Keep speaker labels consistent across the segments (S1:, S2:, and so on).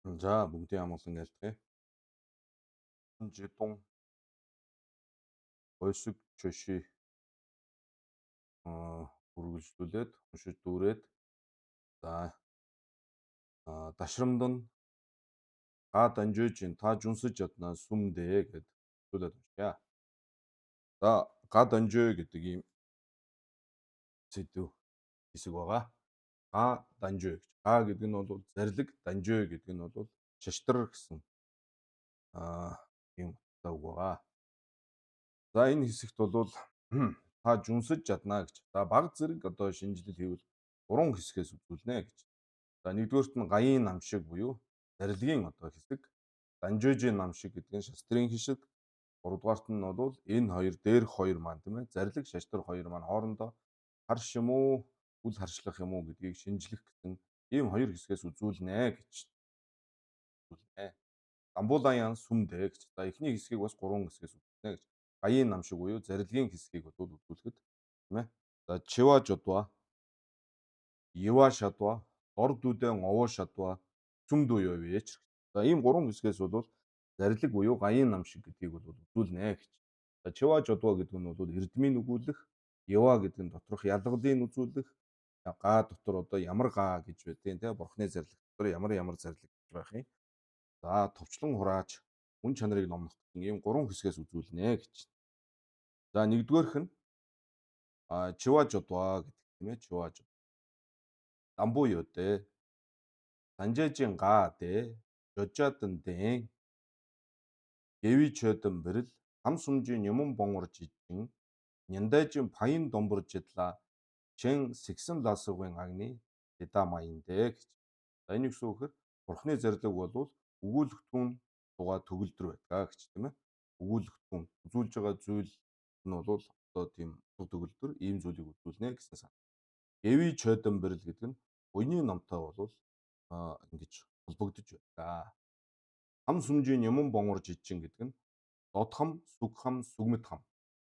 S1: За бүгдийн амгалан айлтгая. Жидун ойсог чөши үргэлжлүүлээд уншиж дүүрээд за дашрамдан га данжиж та жүнсэж яднаа сүмдээ гэд зүйлээд уншъя. За га данжөө гэдэг ийм зэдв хэсэг байгаа. Га данжөө гэж. Га гэдэг нь бол зарлиг, данжөө гэдэг нь бол шаштар гэсэн ийм утгатай үг байгаа. За энэ хэсэгт бол та жүнсэж чаднаа гэж. За баг зэрэг одоо шинжилэл хийвэл 3 хэсгээс үзүүлнэ гэж. За нэгдүгээрт нь гаяын нам шиг буюу зарилгын одоо хэсэг. Данжижийн нам шиг гэдэг нь шастрын хэсэг. Гуравдугаарт нь бол энэ хоёр дээрх хоёр маань тийм ээ. Зарлиг шаштар хоёр маань хоорондоо харш юм уу, үл харшлах юм уу гэдгийг шинжлэх гэсэн ийм хоёр хэсгээс үзүүлнэ гэж. Үзүүлнэ. Амбулаян сүмдээ гэж. За эхний хэсгийг бас 3 хэсгээс үзүүлнэ гэж. Гаяын нам шиг буюу зарилгын хэсгийг бол үзүүлэхэд тийм ээ. За чива жодва, ива шадва, дор дүүдэн овоо шадва, сүмдүү явээч. За ийм 3 хэсгээс бол зарилэг буюу гаяын нам шиг гэдгийг бол үзүүлнэ гэж. За чива жодва гэдэг нь бол эрдмийн өгүүлэх, ива гэдэг нь доторх ялгалын үзүүлэх, га дотор одоо ямар га гэж байдیں۔ Тэ бурхны зарлиг дотор ямар зарлиг гэж байх юм. За товчлон хураач үн чанарыг номлох гэсэн ийм 3 хэсгээс үзүүлнэ гэж. За нэгдүгээрх нь чива жодва гэдэг тийм ээ. Чива жод. Дамбуу юу дээ. Санжаажийн гаа дээ. Жожаадан дэн. Гэви чөдөн бэрэл хам сумжийн юман бонгорж ичин няндайжин паян домборж идла чин сэгсэн ласуугийн агны эда маян дээ гэж. За энэ юу гэсэн үг гэхээр бурхны зарлиг бол өгүүлэгтүүн дугаа төгөлдөр байдаг гэж тийм ээ. Өгүүлэгтүүн үзүүлж байгаа зүйл нь бол одоо тийм төгөлдөр ийм зүйлийг үзүүлнэ гэсэн сан. Гэви чөдөн бэрэл гэдэг нь буйны номтой бол ингэж холбогдож байна. Хам сүмжийн юман бонгорж ичин гэдэг нь дод хам, сүг хам, сүгмэд хам.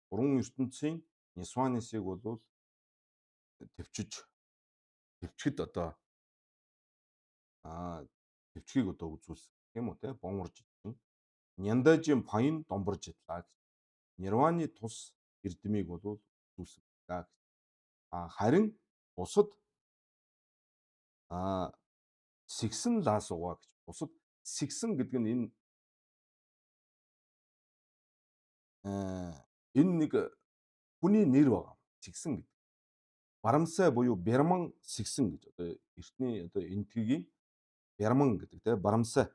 S1: Гурван ертөнцийн Нисванисыг бол төвчгэд одоо төвчгийг одоо үзүүлсэн тийм үү те бонгорж ичин. Няндажийн паян домборж идлаа гэж. Нирваны тус эрдмийг бол үзүүлсэн гэж. Харин бусад сэгсэн лаасуугаа гэж. Бусад сэгсэн гэдэг нь энэ нэг хүний нэр байгаа. Сэгсэн гэдэг. Барамсай буюу бярман сэгсэн гэж одоо эртний одоо энтгийн бярман гэдэг те барамсай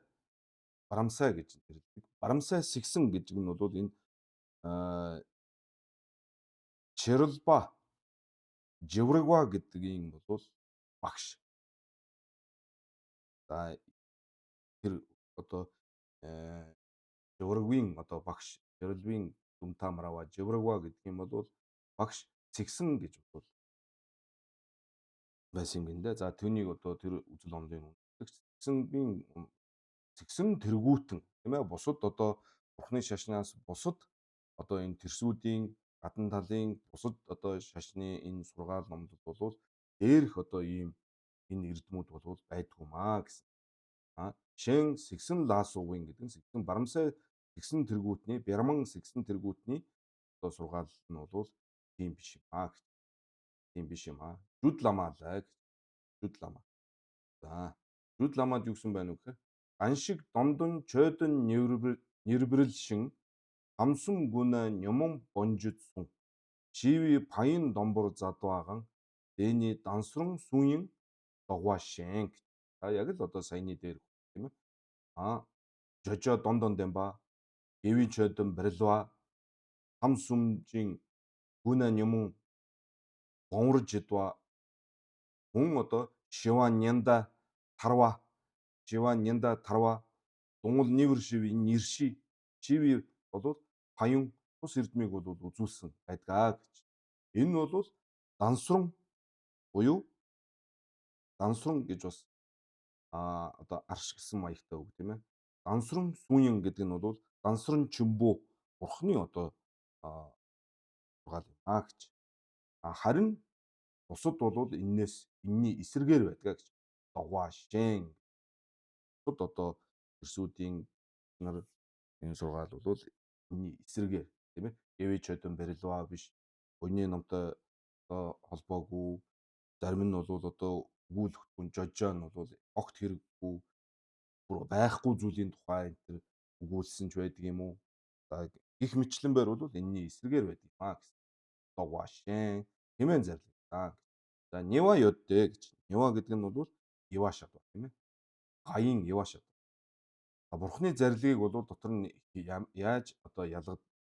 S1: гэж нэрлэдэг. Барамсай сэгсэн гэдэг нь бол энэ Чирлба Живрэгва гэдгийн бол багш. За тэр одоо Живрэгвийн одоо багш Чирлбийн Дүмтамрава Живрэгва гэдэг юм бол багш сэгсэн гэж бол байсан юм гинэ. За түүнийг одоо тэр үзэл номлын сэгсэн тэргүүтэн тийм ээ бусад одоо бурхны шашнаас бусад одоо энэ тэрсүүдийн гадна талын бусад одоо шашны энэ сургаал номлол бол дээрх одоо ийм энэ эрдмүүд бол байдгуумаа гэсэн. Шин сэгсэн лаасуугийн гэдэг нь сэгсэн барамсай сэгсэн тэргүүтний бярман сэгсэн тэргүүтний одоо сургаал нь бол тийм биш юм аа. Тийм биш юм аа. Жүд ламаалаа гэж. Жүд ламаа. За жүд ламаад юу гэсэн байна вэ гэхээр аншиг домдон чөдөн нэрбэрэл шин хамсум гүнэ нёмон бонжидсун чиви паян домбор задвааган дэний дансрун сүүн догвашэн. За яг л одоо саяны дээр тийм ээ. Жожо дондон дэмба гэви чөдөн бэрэлва хамсумжийн гүнэ нёмон бонрж идва хүн одоо Шиван Нянда дунгал нивэршив нэрши чиви бол паюн тус эрдмийг бол үзүүлсэн байдгаа гэж. Энэ бол дансрун буюу дансрун гэж бас одоо арш гэсэн маягтай үг тийм ээ. Дансрун сүүн гэдэг нь бол дансрун чимбүү бурхны одоо сургаал юм гэж. Харин бусад бол энэний эсэргээр байдгаа гэж. Догвашэн бусад одоо эрсүүдийн нар энэ сургаал бол энэний эсрэгээр тийм ээ Гэвич Чойдон Барилва биш өнний номтой одоо холбоогүй зарим нь бол одоо өгүүлэхгүй жожоо нь бол огт хэрэггүй бүр байхгүй зүйлийн тухай энэ төр өгүүлсэн ч байдаг юм уу. За гих мэтлэн байр бол энэний эсрэгээр байдаг юм аа гэсэн. Одоо Вашин хэмээн зарлаа. За Нева Йоддэ гэж. Нева гэдэг нь бол Ивашад ба тийм ээ. Гаян Ивашад. Бурхны зарлигийг бол дотор нь яаж одоо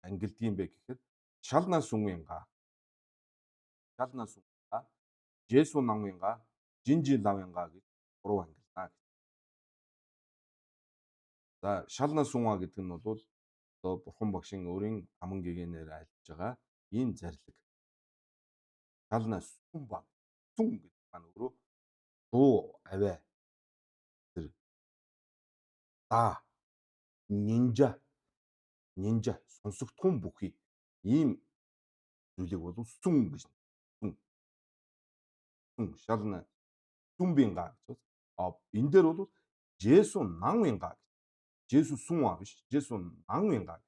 S1: ангилдаг юм бэ гэхээр шална сүнвинга. Шална сүнга, Жесу намвинга, Жинжи лавинга гэж гурван ангилнаа. За шална сүнга гэдэг нь бол одоо Бурхан багшийн өөрийн аман гэгээнээр альж байгаа ийм зарлиг. Шална сүнба. Сүн гэдэг маань өөрөө дуу аваа. Тэр нинжа сонсогдхон бүхий ийм зүйлийг бол сүн гэж. Сүн шална сүнбинга гэж. Энэ дээр бол Жесу намвинга. Жесу сүнва биш. Жесу намвинга.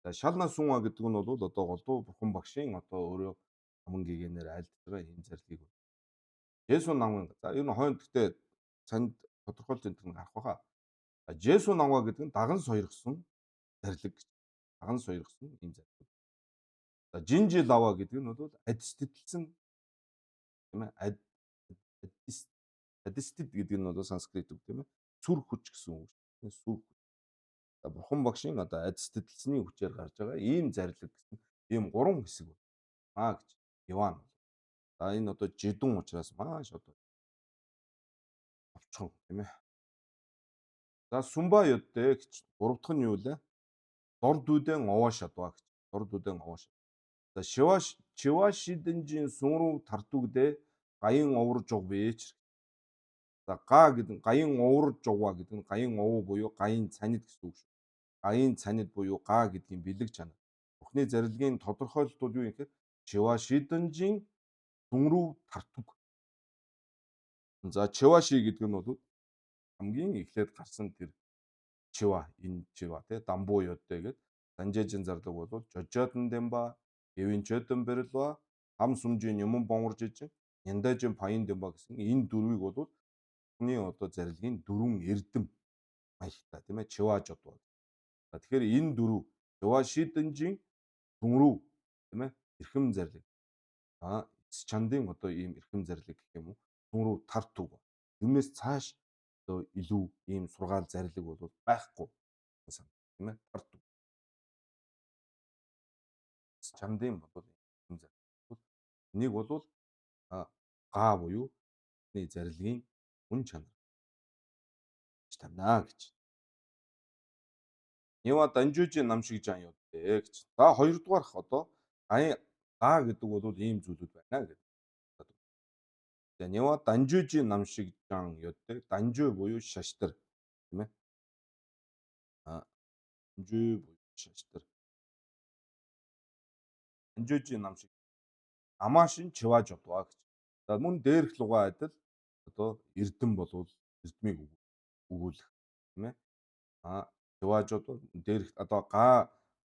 S1: За шална сүнва гэдэг нь бол одоо голдуу Бурхан багшийн одоо өөрөө аман гэгээнээр альдж байгаа энэ зарлигийг. Жесу намвинга. За энэ хойно гэхдээ санд тодорхойлж энэ нь харах байхаа. Жесу намва гэдэг нь даган сойргосон зарлиг гэж. Даган сойргосон энэ зарлиг. За Жинжи лава гэдэг нь бол адистэтэлсэн тийм ээ. Адистет гэдэг нь бол санскрит үг тийм ээ. Сүр хүч гэсэн үг. Сүр хүч. Бурхан багшийн одоо адистэтэлсний хүчээр гарч байгаа ийм зарлиг гэсэн ийм гурван хэсэг байна гэж Иван. За энэ одоо жидүүн учраас маш одоо овчхон тийм ээ. За Сүмба Йоддэ гэж гурав дахь нь юу вэ? Дор дүүдэн овоо шадва гэж. Дор дүүдэн овоо шад. За Чивашидэнжин сүн рүү тартугдэ гаян оврж огвэж. За га гэдэг нь гаян оврж огва гэдэг нь гаян овоо буюу гаян цанид гэсэн үг шүү. Гаян цанид буюу га гэдгийн бэлэг чанар. Бурхны зарилгын тодорхойлолт бол юу юм гэхээр Чивашидэнжин сүн рүү тартуг. За Чиваши гэдэг нь бол хамгийн эхлээд гарсан тэр Чива энэ Чива тий Дамбуу Йоддэ гэдэг Данжээжин зарлаг бол Жожоодон Дэмба, Гэвин Чойдон Барилва, Хам Сүмжийн Юман Бонгорж ижин, Няндаажин Паян Дэмба гэсэн энэ дөрвийг бол Бурхны одоо зарилгын дөрвөн эрдэм маягтай тийм ээ Чиважод бол. Тэгэхээр энэ дөрөв Чивашидэнжин сүн рүү тийм ээ эрхэм зарлиг. Чандын одоо ийм эрхэм зарлиг гэх юм уу сүн рүү тартуг. Тэрнээс цааш одоо илүү ийм сургаал зарлиг бол байхгүй тийм ээ тартуг. Чандын бол эрхэм зарлиг. Энийг бол га буюу зарилгын үн чанар тавина гэж. Нева Данжужийн нам шиг жан Йоддэ гэж. За хоёрдугаарх одоо га гэдэг бол ийм зүйлүүд байна гэдэг. За Нева Данжужийн нам шиг жан Йоддэ. Данжу буюу шаштар тийм ээ. Данжу буюу шаштар. Данжужийн нам шиг Амаашин Чиважодва гэж. За мөн дээрх лугаа адил одоо эрдэм болвол эрдмийг өгүүлэх тийм ээ. Чиважодва дээрх одоо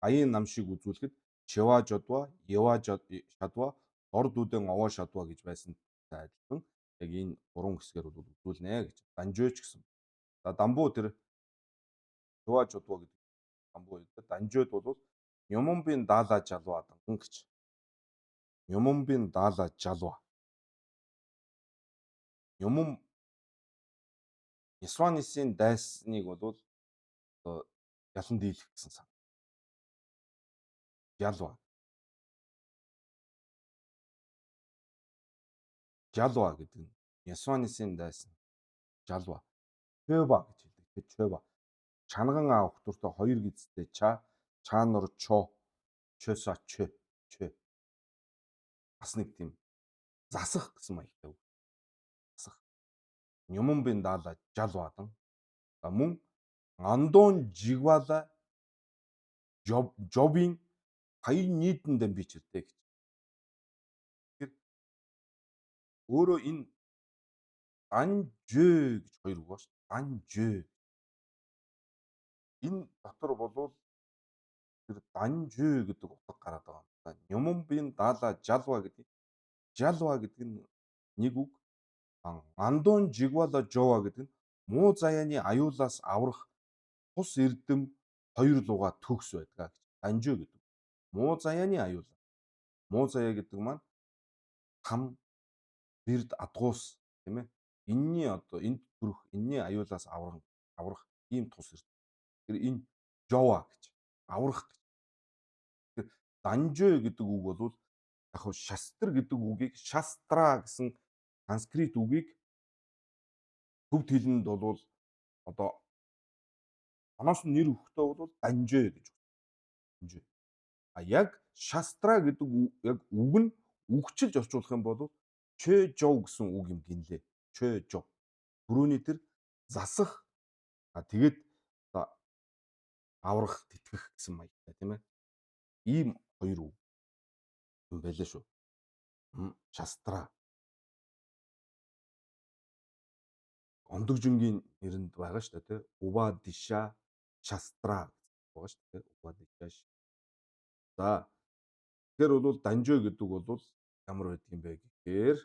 S1: гаян нам шиг үзүүлэхэд Чиважодва, Еважодва, дор дүүдэн овоо шадва гэж байсан адилхан яг энэ гурван хэсгээр бол үзүүлнэ гэж. Данжууч гэсэн. За Дамбуу тэр Чиважодва гэдэг Дамбуу гэдэг Данжууд бол Юмонбын даала жалваадан гэж. Юмонбын даала жалва. Юмон Ясванисын дайсныг бол одоо ялан дийлэх гэсэн сан. Жалва. Жалва гэдэг нь Ясванисын дайсан. Жалва. Чөва гэж хэлдэг. Чөва. Чанган охтуртай хоёр гизтэй чаанор чөса чö. Бас нэг тийм засах гэсэн маягтай үг. Засах. Юмонбын даала жалваадан. Мөн андон жигвала жобын хаян нийтэн дэм бичэртэй гэж. Тэгэхээр өөрөө энэ Данжö гэж хоёр үг ба ш. данжээ. Энэ дотор болвол тэр данжээ гэдэг утга гараад байгаа юм. За Нёмонбын даала жалва гэдэг нь нэг үг. Андон жигвала жова гэдэг нь муу заяаны аюулаас аврах тус эрдэм хоёр луга төгс байдаг гэж. Данжөө гэдэг. Муу заяаны аюул. Муу заяа гэдэг маань хам, бэрд, адгуус тийм ээ. Энэний одоо энд төрөх энэний аюулаас аврах ийм тус эрдэм. Тэр энэ жова гэж аврах гэж. Тэгэхээр данжөө гэдэг үг бол яг хөө шастр гэдэг үгийг шастра гэсэн санскрит үгийг төвд хэлэнд бол одоо оноос нь нэр өгөхдөө бол данжээ гэж байна. А яг шастра гэдэг яг үг нь үгчилж орчуулах юм бол чэ жов гэсэн үг юм гинлээ. Чэ жов. Түрүүний тэр засах тэгээд аврах, тэтгэх гэсэн маягтай тийм ээ. Ийм хоёр үг юм байлаа шүү. Шастра. Ондогжингийн нэрэнд байгаа шүү дээ тийм. Увадиша шастра байгаа шүү дээ. Увадиша. За тэгэхээр бол данжөө гэдэг бол ямар байдаг юм бэ гэхээр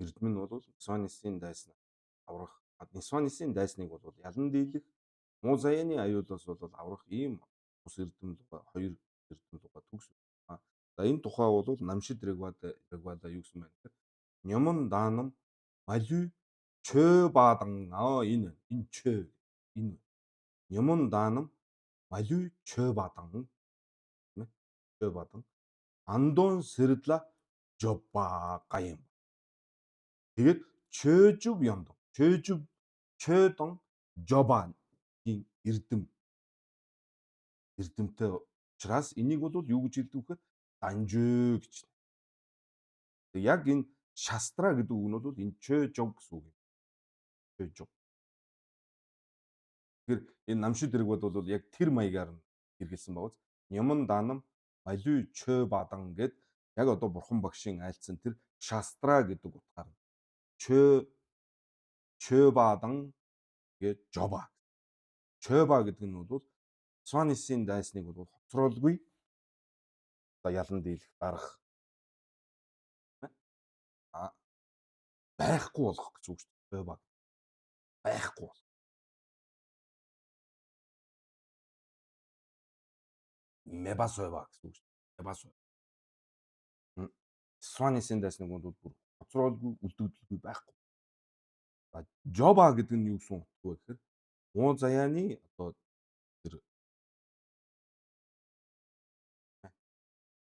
S1: эрдэм нь бол Нисванисын дайсныг аврах. Нисванисын дайсныг бол ялан дийлэх, муу заяаны аюулаас бол аврах ийм ус эрдэм хоёр эрдэм луга төгс. За энэ тухай бол Намшид Рэгвада юу гэсэн бэ гэхээр Нямон даанам малүй чö баадан энэ чö энэ Нямон даанам малүй чö баадан тийм ээ. Чö баадан андон сэрдла жобба гаян. Тэгээд чөөжөв ямд. Чөөдон жобан гин эрдэмтэй учраас энийг бол юу гэж хэлдэг вэ гэхээр данжөө гэж. Яг энэ шастра гэдэг үг нь бол энэ чөөжөв гэсэн үг юм. Чөөжөв. Тэгэхээр энэ намшид дэрэг бол яг тэр маягаар нь хэрэгэлсэн байгаа. Няман даанам малүй чö бадан гэд яг одоо бурхан багшийн айлцсан тэр шастра гэдэг утгаар нь чö бадан гэж жоба. Чöба гэдэг нь бол Сванисын дайсныг бол хоцролгүй ялан дийлэх дарах байхгүй болох гэж үг шүү дээ. Чöба байхгүй бол. Мебасойва гэсэн үг шүү дээ. Мебасой. Сванисын дайсныг бол бүр хоцролгүй үлдэгдэлгүй байхгүй. Жоба гэдэг нь юу гэсэн утга вэ гэхээр муу заяаны одоо тэр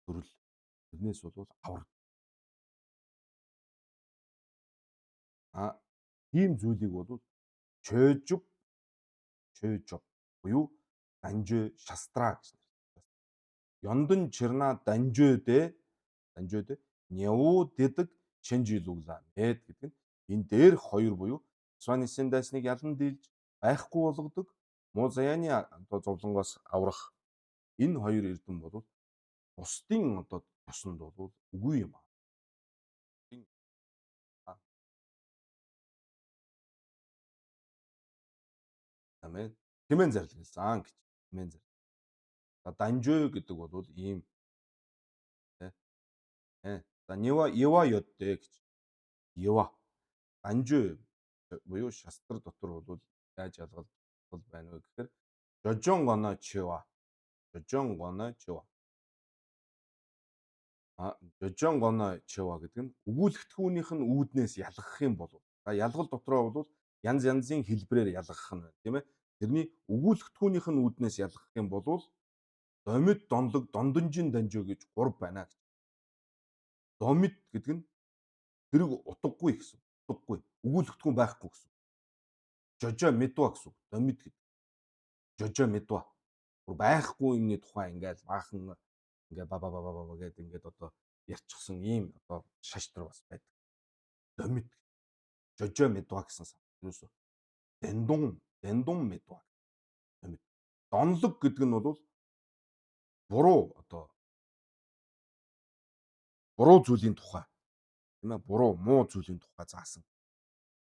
S1: төрөл тэрнээс бол авар. Ийм зүйлийг бол чөөжөв буюу данжөө шастра гэж нэрлэдэг. Ёндон чирна данжөөдэ нявуу дэдэг шинжилүүлээ мэд гэдэг нь энэ дээр хоёр буюу Сванисын дайсныг ялан дийлж байхгүй болгодог муу заяаны одоо зовлонгоос аврах энэ хоёр эрдэм бол бусдын одоо ёсонд бол үгүй юм аа. Тамэ хэмээн зарлигласан гэж. Хэмээн зарлиг. Данжөө гэдэг бол ийм За Ева ёдтэй гэж. Ева. Данжөө буюу шастар дотор бол яаж ялгалбал байна вэ гэхээр жожон гоно чива. Жожон гоно чива. Жожон гоно чива гэдэг нь өгүүлэгдэхүүнийх нь үүднээс ялгах юм бол ялгал дотроо бол янз янзын хэлбэрээр ялгах нь байна тийм ээ. Тэрний өгүүлэгдэхүүнийх нь үүднээс ялгах юм бол домид донлог дондонжин данжөө гэж 3 байна гэж. Домид гэдэг нь тэрэг утгагүй гэсэн. Утгагүй. Өгүүлэгдэхүүн байхгүй гэсэн. Жожо медва гэсэн. Домид гэдэг. Жожо медва. Байхгүй юмны тухай ингээд баахан ингээд ба гэдэг ингээд одоо ярьчихсан ийм одоо шаштрал бас байдаг. Домид. Жожо медва гэсэн сан. Юусоо. Дэндун медва. Домид. Донлог гэдэг нь бол буруу одоо буруу зүйлийн тухай тийм ээ буруу муу зүйлийн тухай заасан.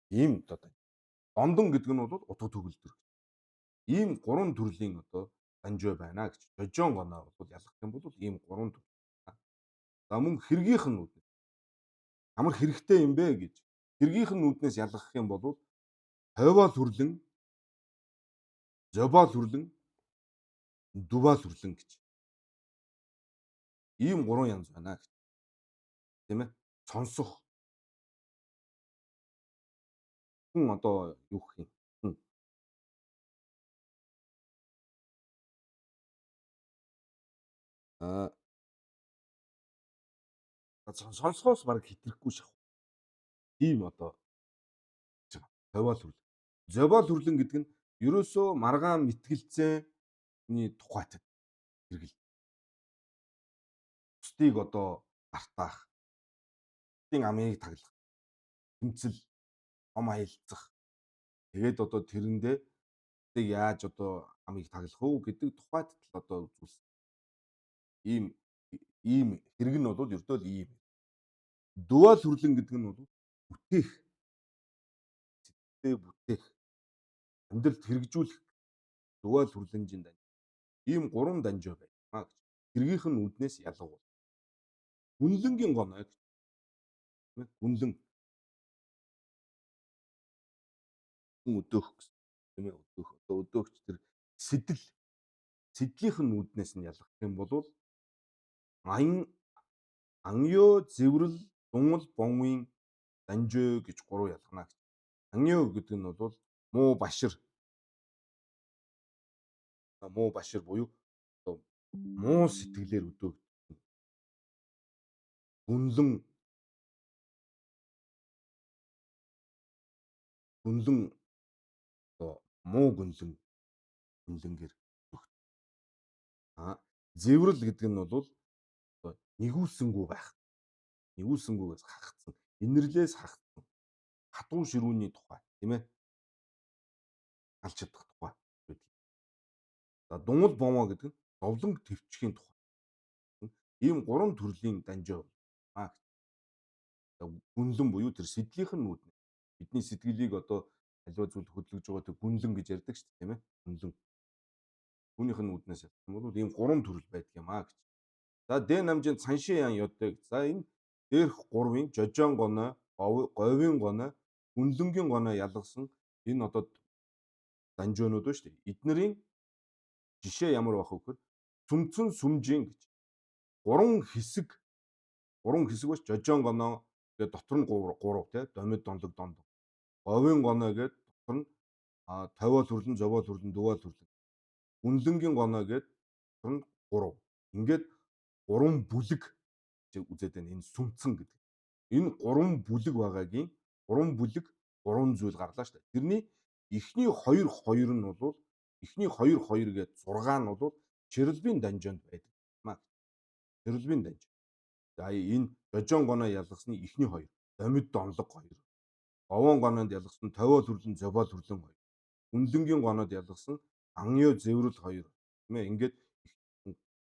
S1: Ийм одоо дондон гэдэг нь бол утга төгөлдөр. Ийм 3 төрлийн одоо данжой байна гэж. Жожоон гоноо бол ялгах юм бол ийм 3 төр. За мөн хэргийнх нь үүднээс ямар хэрэгтэй юм бэ гэж хэргийнх нь үүднээс ялгах юм бол хойвоо төрлөн, зобоо төрлөн, дуваа төрлөн гэж. Ийм 3 янз байна гэж. Тийм ээ? Сонсох хүн одоо юу гэх юм? Хүн аа сонсохоос бараг хэтрэхгүй шахав. Ийм одоо хойвоо төрлөн. Зобоо төрлөн гэдэг нь ерөөсөө маргаан мэтгэлцээний тухайд хэрэгэл. Бусдыг одоо мартаах, бусдын амийг таглах, тэмцэл, ом аялцах. Тэгээд одоо тэрэндээ яаж одоо амийг таглах уу гэдэг тухайд л одоо үзүүлсэн. Ийм ийм хэрэг нь бол ердөө л ийм. Дуваа төрлөн гэдэг нь бол бүтээх, бүтээх, амьдралд хэрэгжүүлэх дуваа төрлөнжийн дань. Ийм 3 данжой байна гэж. Хэргийнх нь үднээс ялгав. Гүнлэнгийн гоноо гэж. Гүнлэн өдөөх гэсэн. Тийм ээ, өдөөх. Одоо өдөөгч тэр сэдлийнх нь үднээс нь ялгах юм бол аян ангио зэврэл дунгал бонгийн данжой гэж 3 ялгана гэж. Ангио гэдэг нь бол муу башир буюу одоо муу сэтгэлээр өдөөгдсөн. Гүнлэн одоо муу гүнлэнгээр өдөөгдсөн. Зэврэл гэдэг нь бол одоо нэгүүлсэнгүй байх. Нэгүүлсэнгүйгээс хагацсан. Инэрлээс хагацсан. Хатуу ширүүний тухай, тийм ээ? Алж чадах тухай байдаг. За дунгал бомоо гэдэг нь зовлонг төвчхийн тухай. Ийм 3 төрлийн данжой байна. Гүнлэн буюу тэр сэдлийнх нь үүднэ. Бидний сэтгэлийг одоо аливаа зүйл хөдөлгөж байгаа тэр гүнлэн гэж ярьдаг шүү дээ, тийм ээ? Гүнлэн. Түүнийх нь үүднээс ялах юм бол ийм 3 төрөл байдаг юм аа гэж. За Д намжийн цаншин ян ёддаг. За энэ дээрх 3-ын жожоон гоноо, говийн гоноо, гүнлэнгийн гоноо ялгасан энэ одоо данжойнууд ба шүү дээ. Эднэрийн жишээ ямар байх вэ гэхээр сүмцэн сүмжийн гэж 3 хэсэг бач жожоон гоноо гэдэг дотор нь 3 тий домид донлог донд. Говийн гоноо гэдэг дотор нь тавиа төрлөн, зовоо төрлөн, дуваа төрлөн. Гүнлэнгийн гоноо гэдэг дотор нь 3. Ингээд 3 бүлэг үзээд байна. Энэ сүмцэн гэдэг. Энэ 3 бүлэг байгаагийн 3 бүлэг 3 зүйл гарлаа шүү дээ. Тэрний эхний 2 нь бол эхний 2 гээд 6 нь бол чирэлбийн данжоонд байдаг маа. Чирэлбийн данжоо. За энэ жожоон гоноо ялгасны эхний 2, домид донлог 2. Говоон гоноонд ялгасан тавиа төрлөн, зобоо төрлөн 2. Гүнлэнгийн гоноод ялгасан ангио зэврэл 2. Тийм ээ. Ингээд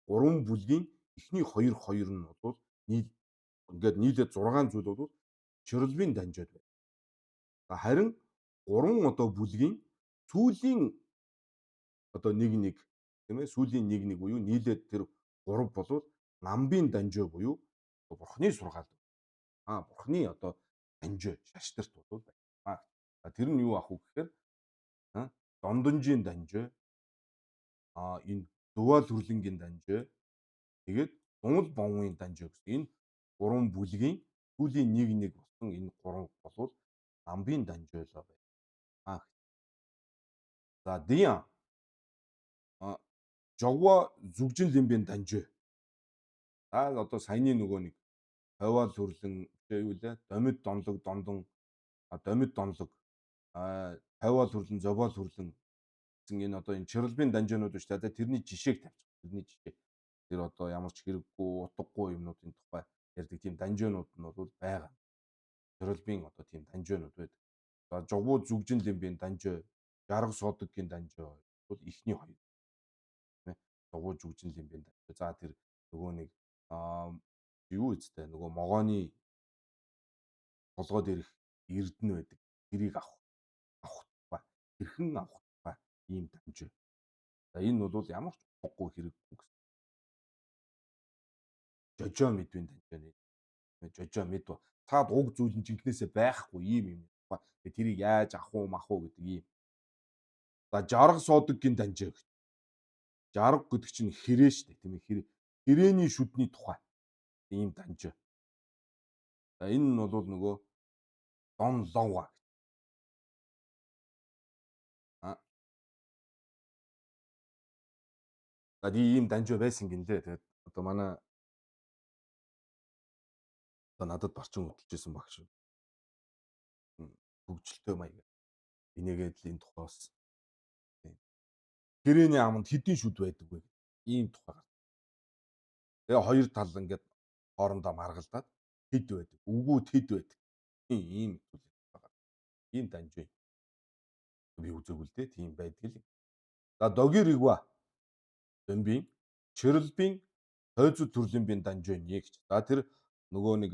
S1: 3 бүлгийн эхний 2 нь бол нийлээд 6 зүйл бол чирэлбийн данжоод байна. Харин 3 одоо бүлгийн сүүлийн одоо 1 тийм ээ сүүлийн 1 буюу нийлээд тэр 3 болвол намбын данжой буюу бурхны сургаал. Бурхны одоо данжой шашнарт бол байна. Тэр нь юу ах вэ гэхээр дондонжийн данжой, энэ дуваа төрлөнгийн данжой, тэгээд дунгал бонгийн данжой гэсэн энэ 3 бүлгийн сүүлийн 1 болсон энэ 3 болвол намбын данжойлоо байна. За Дян жогво зүгжин лимбийн данжой. За одоо саяны нөгөө нэг хойвоо төрлөн юу лээ? Домид донлог дондон домид донлог хойвоо төрлөн, зовоо төрлөн гэсэн энэ одоо энэ чирэлбийн данжоонууд биш та тэрний жишээг тавьчих. Тэрний жишээ. Тэр одоо ямар ч хэрэггүй, утгагүй юмнуудын тухай ярьдаг тийм данжоонууд нь бол байгаа. Чирэлбийн одоо тийм данжоонууд байдаг. За жогво зүгжин лимбийн данжой, жарга содоггийн данжой бол эхний 2. Тийм ээ. Жогво зүгжин лимбийн данжой. За тэр нөгөө нэг юу үстэй нөгөө могооны толгой дээрх эрдэнэ байдаг. тэрийг авах тухай, хэрхэн авах тухай ийм дамжээ. За энэ бол ямар ч утгагүй хэрэггүй гэсэн. Жожоо мэдвэн дамжаа нэ. Жожоо мэдв. Цаад уг зүйл нь жинкнээсээ байхгүй ийм юм. Тэгээ тэрийг яаж авах уу мах уу гэдэг ийм. За жарга суудаггийн дамжаа гэж. Жарга гэдэг чинь хэрэг шүү дээ, тийм ээ. Хэрээний шүдний тухай ийм дамжаа. За энэ нь бол нөгөө Дон Лова. За ийм дамжаа байсан гинлээ. Тэгээд одоо манай одоо надад барчин хөдөлжсэн багш. Хөгжилтэй маяг. Энийгээд л энэ тухай бас хэрээний аманд хэдийн шүд байдаг вэ? Ийм тухай. Тэгээ хоёр тал ингээд хоорондоо маргалдаад хэд байдаг. Үгүүд хэд байдаг. Ийм зүйл байгаа. Ийм дамжаа. Би үзээгүй л дээ. Тийм байдаг л. За Догир игва. Дэмбийн Чирлбийн хойзууд төрлийн бийн дамжаа нэг гэж. За тэр нөгөө нэг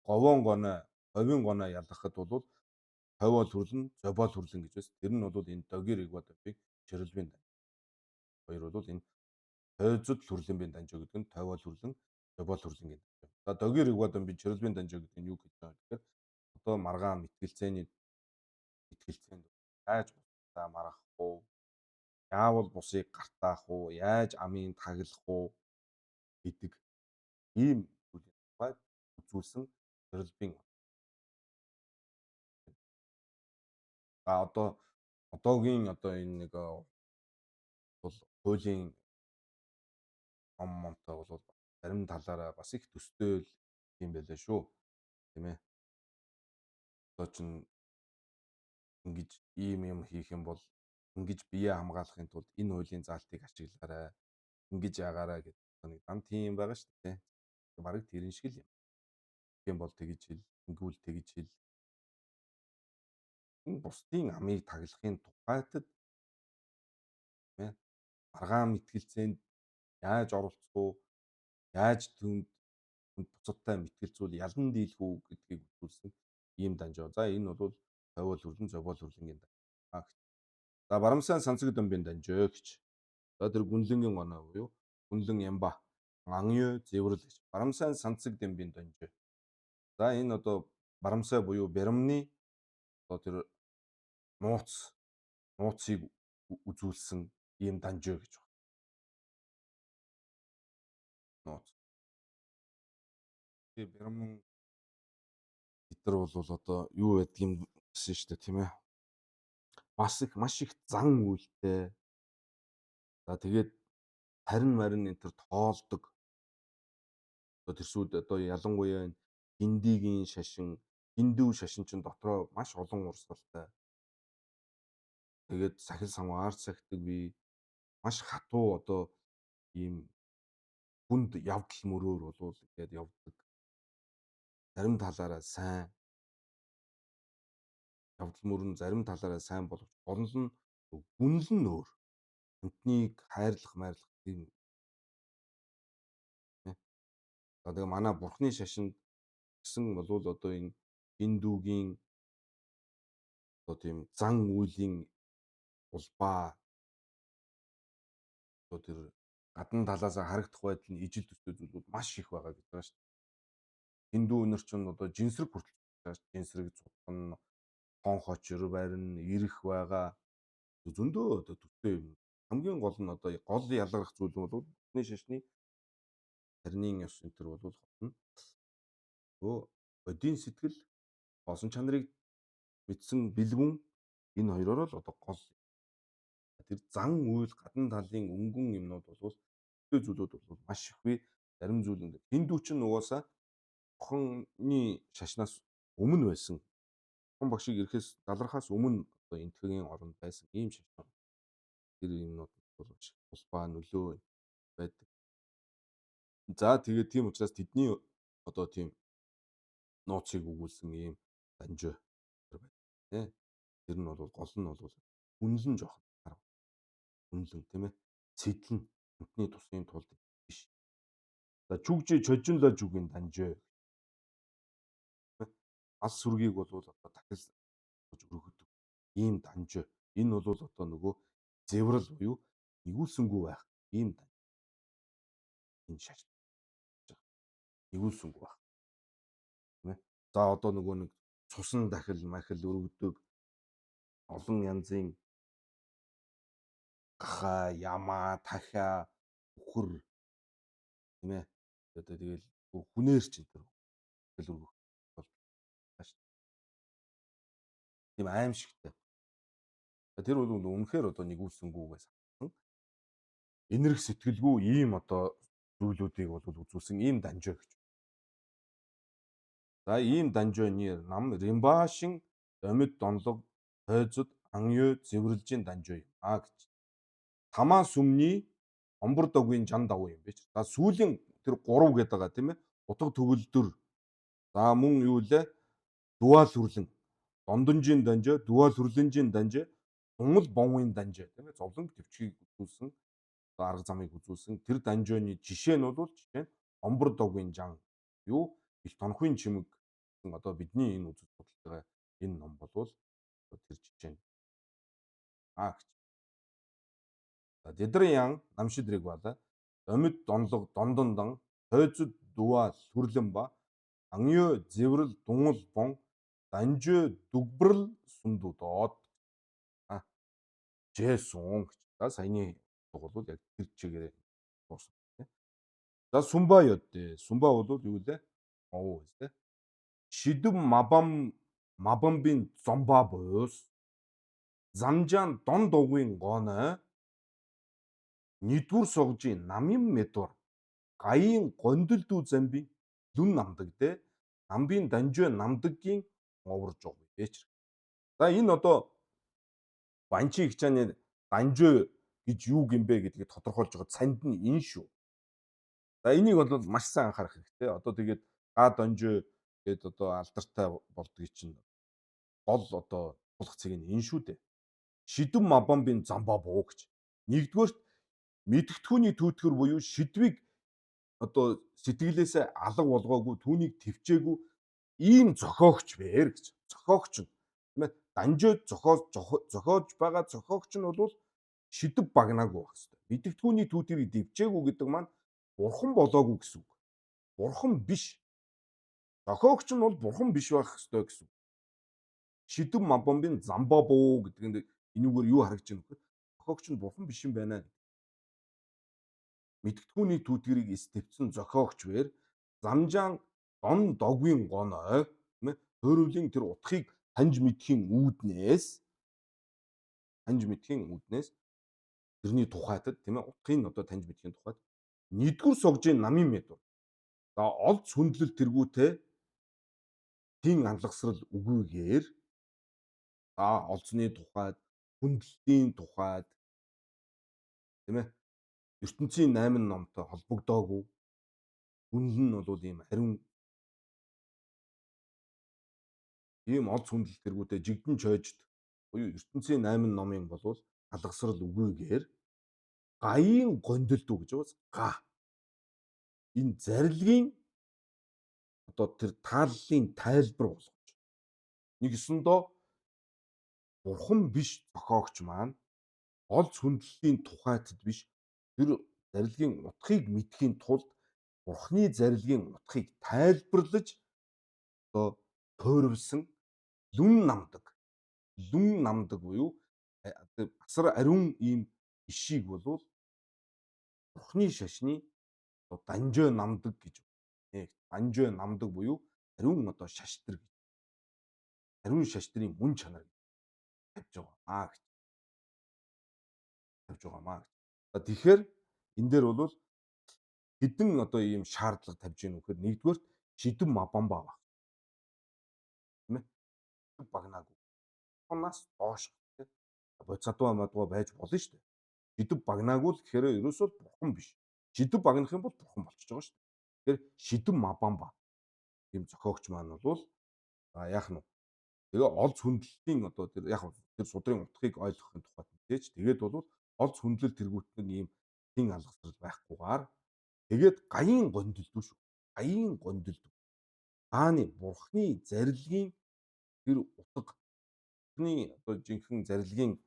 S1: говон гоноо, ховын гоноо ялгахад бол хойвоо төрлөн, зобоо төрлөн гэж байна. Тэр нь бол энэ Догир игва дамжааг Чирлбийн хоёр бол энэ хойзууд төрлийн бийн дамжаа гэдэг нь тойвол төрлөн, зобоо төрлөнгийн дамжаа. За Догир игва дамжааг Чирлбийн дамжаа гэдэг нь юу гэж байна гэхээр одоо маргаан мэтгэлцээнд яаж бусдаа маргах уу? Яавал бусыг гартаах уу? Яаж амын таглах уу гэдэг ийм зүйлийн тухай үзүүлсэн Чирлбийн. За одоогийн одоо энэ нэг бол хуулийн момтой бол зарим талаараа бас их төстэй л юм байлаа шүү. Тийм ээ. Одоо чинь ингэж ийм юм хийх юм бол ингэж бие хамгаалахын тулд энэ хуулийн заалтыг ашиглаарай. Ингэж ягаарай гэдэг нэг дан тийм байгаа шүү дээ. Бараг тэрэн шиг л юм. Тийм бол тэгж хэл, ингэвэл тэгж хэл. Бусдын амыг таглахын тухайтад маргаан мэтгэлцээнд яаж оролцох уу? Яаж түнд буцадтай мэтгэлцүүл ялан дийлэх үү гэдгийг үзүүлсэн ийм дамжаа. За энэ бол тойвол төрлөн, зобол төрлөнгийн дамжаа. За Барамсан сансаг дамбын дамжаа гэж. За тэр гүнлэнгийн гоноо буюу гүнлэн ямба аньё зэврэл гэж. Барамсан сансаг дамбын дамжаа. За энэ одоо Барамсай буюу Бямны одоо тэр нууцыг үзүүлсэн ийм дамжаа гэж байна. Нууц. Тэгээ Бямн эдгээр бол одоо юу байдгийг гэсэн шүү дээ, тийм ээ. Маш их зан үйлтэй. За тэгээд харин марин энэ төр тоолдог. Одоо тэрсүүд одоо ялангуяа гиндигийн шашин, гиндүү шашин чинь дотроо маш олон урсгалтай. Тэгээд сахил самгаар цагтдаг би маш хатуу одоо ийм хүнд явдал мөрөөр болвол ингээд явдаг. Зарим талаараа сайн явдал мөр нь зарим талаараа сайн боловч гол нь гүнл нь өөр. Хүнтнийг хайрлах тийм. За тэгээ манай бурхны шашинд гэсэн болвол одоо энэ хиндүүгийн одоо тийм зан үйлийн улбаа одоо тэр гадна талаас харагдах байдал нь ижил төстэй зүйлүүд маш их байгаа гэж байгаа шүү дээ. Хиндүү өнөр чинь одоо жинсрэг хүртэл байгаа шүү дээ. Жинсрэг цутган, хон хочор барин, ирэх байгаа зөндөө одоо төстэй юм. Хамгийн гол нь одоо гол ялгарх зүйл нь бол бурхны шашны харины ёс энэ төр бол хотно. Бодийн сэтгэл, осон чанарыг мэдсэн бэлгүн энэ хоёроор л одоо гол тэр зан үйл гадна талын өнгөн юмнууд бол төстэй зүйлүүд бол маш их бий. Зарим зүйлүүд хиндүү ч нугасаа Бурхны шашнаас өмнө байсан. Хон багшийг ирэхээс далрахаас өмнө одоо энтгэгийн оронд байсан ийм шашин. Тэр юмнууд бол улбаа нөлөө байдаг. За тэгээд тийм учраас тэдний одоо тийм нууцыг өгүүлсэн ийм дамжаа байна. Тэр нь бол гол нь бол үнэлэн жоох арга. Үнэлэн тийм ээ. Сэтлэн хүнтний тусын тулд биш. За чүгжи чожинлоо жүгийн дамжаа. Алс сүргийг бол одоо дахил өргөдөг ийм данжоо. Энэ бол одоо нөгөө зэврэл буюу нэгүүлсэнгүй байх ийм энэ шаш нэгүүлсэнгүй байх тийм ээ. За одоо нөгөө нэг цусан дахил махил өргөдөг олон янзын гахаа, ямаа, дахиа, үхэр тийм ээ. Одоо тэгэл хүнээр ч энэ төр хэл өргөх бол тааш. Тийм аимшигтай. Тэр бол үнэхээр одоо нэгүүлсэнгүйгээс хатсан энерги сэтгэлгүй ийм одоо зүйлүүдийг бол үзүүлсэн ийм данжоо гэж. За ийм данжооны нам Римбашин домид донлог тойзод ангё зэвэрлжийн данжоо юм гэж. Тамаа сүмний омбор догийн жан давуу юм биш. За сүүлийн тэр 3 гээд байгаа тийм ээ. Утга төгөлдөр. За мөн юу лээ? Дуал хүрлэн. Дондонжийн данжоо, дуал хүрлэнжийн данжоо, дунгал бонгийн данжоо тийм ээ. Зовлон төвчгийг үзүүлсэн арга замыг үзүүлсэн. Тэр данжооны жишээ нь бол жишээ нь омбор догийн жан юу их тонхын чимэг одоо бидний энэ үзэл бодолтойгоо энэ ном болвол тэр жишээ нь гэж. Дэдрэн ян намшидрыг бала домид донлог дондондан тойзод дуал хүрлэн ба ангё зэврэл дунгал бон данжоо дүгбэрл сундуудод жэсун гэж. За саяны бол яг тэр чигээр дуусна тийм. За сумба ёдтэй. Сумба бол юу лээ? Оо тийм. Шидэм мабамбын зомба буюус замжаан дон дугуйн гооной нэгдүгээр согжийн намын медур гаяын гондөлдүү замбын дүн намдагдэ намбын данжоо намдаггийн нговорж байгаа гэж. За энэ одоо банчин хичээний данжоо гэж юу гэмбэ гэдгийг тодорхойлж байгаа санд нь энэ шүү. За энийг бол маш сайн анхаарах хэрэгтэй. Одоо тэгээд га донжоо гэдэг одоо алдартай болдгийг чинь гол одоо тулах цэг нь энэ шүү дээ. Шидэм мабамбын замба буу гэж. Нэгдүгээрт мэдгэдэгхүүний түүтгэр буюу шидвийг одоо сэтгэлээсээ алга болгоогүй түүнийг төвчээгүй ийм зохиогч бээр гэж. Зохиогч нь тийм ээ. Данжоо зохиож байгаа зохиогч нь бол шидэв багнаагүй байх хэрэгтэй. Мэдгэдэгхүүний түүтгэрийг төвчээгүй гэдэг маань бурхан болоогүй гэсэн үг. Бурхан биш. Зохиогч нь бол бурхан биш байх ёстой гэсэн. Шидэв мабамбын замба буу гэдэг нь энүүгээр юу харагдаж байна вэ? Зохиогч нь бурхан биш юм байна. Мэдгэдэгхүүний түүтгэрийг эсдэвцэн зохиогч бээр замжаан дон догийн гооной тийм ээ. Өөрөвлийн тэр утгыг таньж мэдхийн үүднээс тэрний тухайтад тийм ээ. Утгыг одоо таньж мэдхийн тухайд нэгдүгээр согжийн намын медур. За олд сүндлэл тэргүүтээ тэн анлагсрал үгүйгээр олзны тухайд хүндлэлийн тухайд тийм ээ. ертөнцийн 8 номтой холбогдоогүй хүнлэн нь бол ийм ариун ийм олз хүндлэл тэргүүтээ жигдэн чойжд буюу ертөнцийн 8 номын болвол алгасрал үгүйгээр гаяын гондөлдөө гэж байгаа. Энэ зарилгын одоо тэр тааллын тайлбар болгож нэгсэндөө бурхан биш зохиогч маань олз хүндлэлийн тухайтад биш тэр зарилгын утгыг мэдхийн тулд бурхны зарилгын утгыг тайлбарлаж одоо тойрвсон лүн намдаг буюу асар ариун ийм ишийг болвол бурхны шашны данжоо намдаг гэж. Данжоо намдаг буюу ариун одоо шаштрыг. Ариун шаштрын мөн чанар тавьж байгаа гэж. Тэгэхээр энэ дээр бол хэдэн одоо ийм шаардлага тавьж гэнэ вэхээр нэгдүгээр шидэм мабамба баг. Тийм ээ. Багнаагүй. Хонаас доош тийм. Боцадва мадва байж болно шүү дээ. Шидэв багнаагүй л гэхээр ерөөсөө бурхан биш. Шидэв багнах юм бол бурхан болчихж байгаа шүү дээ. Тэгэхээр шидэм мабамба ийм зохиогч маань бол яах нь вэ? Тэгээ олз хүндлэлийн одоо тэр яг тэр судрын утгыг ойлгохын тухайд мэдээж тэгээд бол олз хүндлэл тэргүүтэн ийм тэн алгасрал байхгүйгээр тэгээд гаяын гондөлдөө шүү. Гаяын гондөлдөө. Хааны бурхны зарилгын тэр утга Бурхны одоо жинхэнэ зарилгын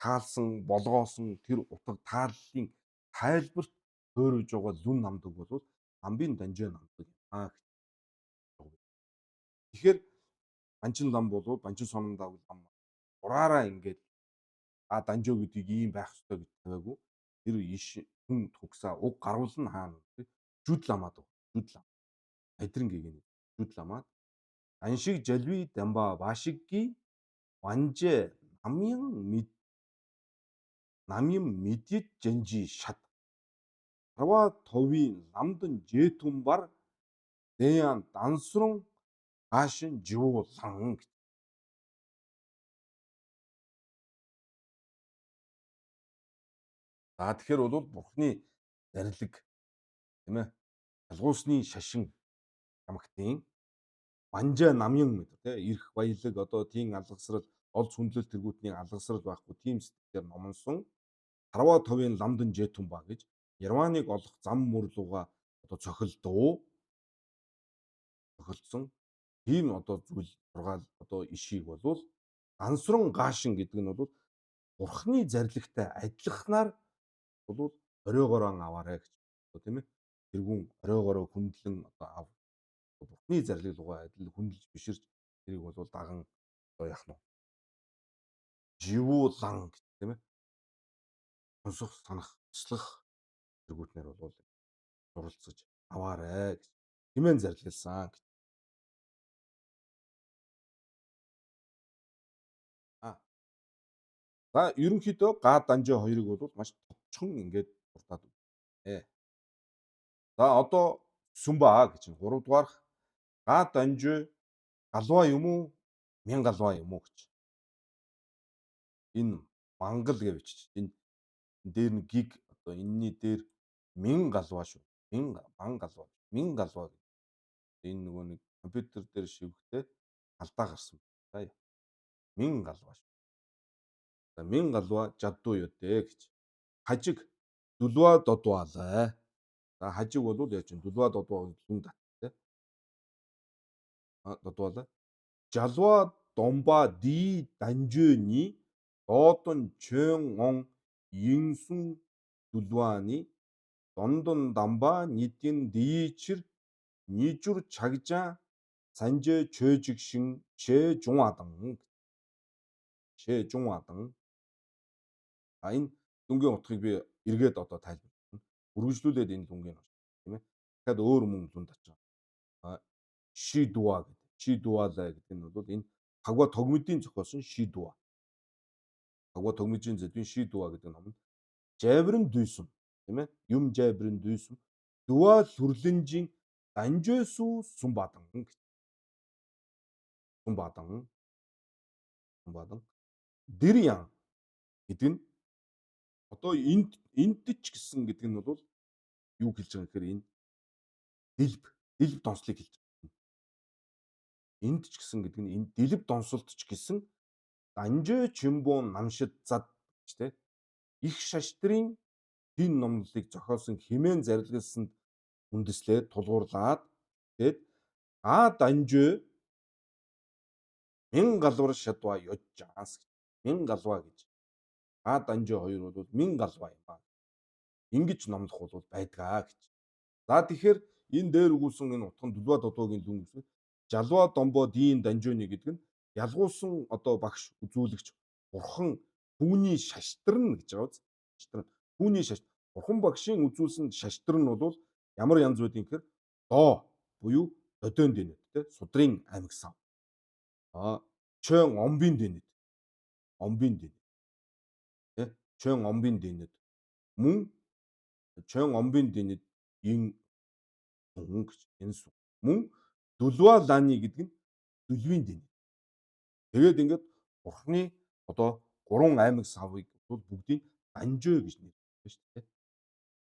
S1: таалсан, болгоосон тэр утга тааллын тайлбарт суурьж байгаа лүн намдаг бол ламбын данжаа намдаг юм аа гэж байна. Тэгэхээр банчин лам болоод банчин сонон давл лам ураараа ингээд данжоо гэдгийг ийм байх ёстой гэж тавиагүй. Тэр иш хүн тугсаа уг гарвал нь хаана вэ? Жүд ламаад байна. Жүд лам. Адрин гэгэний жүд ламаад аншиг жалви дамба башигги ванже намын мэдит жанжи шат арва товын ламдан жэтүн бар дэян дансрун хаашин живуулан гэж. За тэгэхээр бол Бурхны зарилэг тийм ээ. Ялгуусны шашин хамагтын банжаа намын мэд тий эрх баялаг одоо тийм алгасрал олз хүндлэл тэргүүтний алгасрал байхгүй тийм сэтгэлээр номонсон харва товын ламдан жэтүн ба гэж Ярваныг олох зам мөрлөга одоо цохилдсон тийм одоо зүйл сургаал одоо ишийг болвол ансрун гаашин гэдэг нь бол Бурхны зарилэгтай адилхнаар бол оройгороо аваарай гэж тийм ээ. Тэрүүн оройгороо хүндлэн одоо ав Бурхны зарлиг руугаа адил хүндэлж биширч тэрийг бол даган одоо яах нь живуулан гэх тийм ээ. Сонсох, санах, туслах тэргүүтнэр бол суралцаж аваарай гэж хэмээн зарлигласан гэж. За ерөнхийдөө га данжаа хоёрыг бол маш товчхон ингээд дуртаад байна. За одоо Сүмбаа гэж 3 дугаарх га данжаа галва юм уу? Мян галва юм уу гэж. Энэ мангал гэж бичиж. Энэ дээр нь гиг одоо энэний дээр мин галва шүү. Ман галва. Мин галва. Энэ нөгөө нэг компьютер дээр шивэхдээ алдаа гарсан. За мин галва шүү. За мин галва жаддуу юу дээ гэж. Хажиг дулва додваалаа. За хажиг бол яа чин дулва додваа лүн дат тий. Додваалаа. Жалва домба ди данжөөний доодон чөн он инсүн дулвааны дондон дамба нийтийн дийчэр нийжүр чагжаа санжээ чөөжигшин шээ жун адан энэ дүнгийн утгыг би эргээд одоо тайлбарлана. Үргэлжлүүлээд энэ дүнгийн тийм ээ. Дахиад өөр мөн дүнд очиж байгаа. Шидуа гэдэг. Шидуалаа гэдэг нь бол энэ Хагва тогмидын зохиосон Шидуа. Хагва тогмидын зэдвийн Шидуа гэдэг ном нь жайврын дүйсүм тийм ээ. Юм жайврын дүйсүм Дүа сүрлэнжийн данжөөсүү Сүмбадан гэж. Сүмбадан Дэрян гэдэг нь одоо энд ч гэсэн гэдэг нь бол юу хэлж байгаа гэхээр энэ дэлб донслыг хэлж байгаа. Энд ч гэсэн гэдэг нь энэ дэлб донсолт ч гэсэн данжөө чимбон намшид зад гэж тэ их шаштрын хин номлолыг зохиосон хэмээн зарилгалсанд үндэслээд тулгуурлаад тэгээд данжөө мин галвар шадва ёжжаас мин галва гэж данжөө хоёр бол мин галва юм аа. Ингиж номлох бол байдгаа гэж. За тэгэхээр энэ дээр өгүүлсэн энэ утган дулва додоогийн дүн гэсэн жалва домбо дийн данжөөний гэдэг нь ялгуулсан одоо багш үзүүлэгч бурхан түүний шаштрын гэж байгаа үз. Шаштрын түүний бурхан багшийн үзүүлсэн шаштрын нь бол ямар янз байдгийг гэхээр доо буюу додоон дэнэт те судрын аймаг сав. Чön омбын дэнэт. Тэ чön омбын дэнэт. Мөн чön омбын дэнэт ин сүн гэж энэ сүн. Мөн дулва лааны гэдэг нь дүлвийн дэнэт. Тэгээд ингээд бурхны одоо 3 аймаг савыг бол бүгдийг данжөө гэж нэрлэдэг шүү дээ.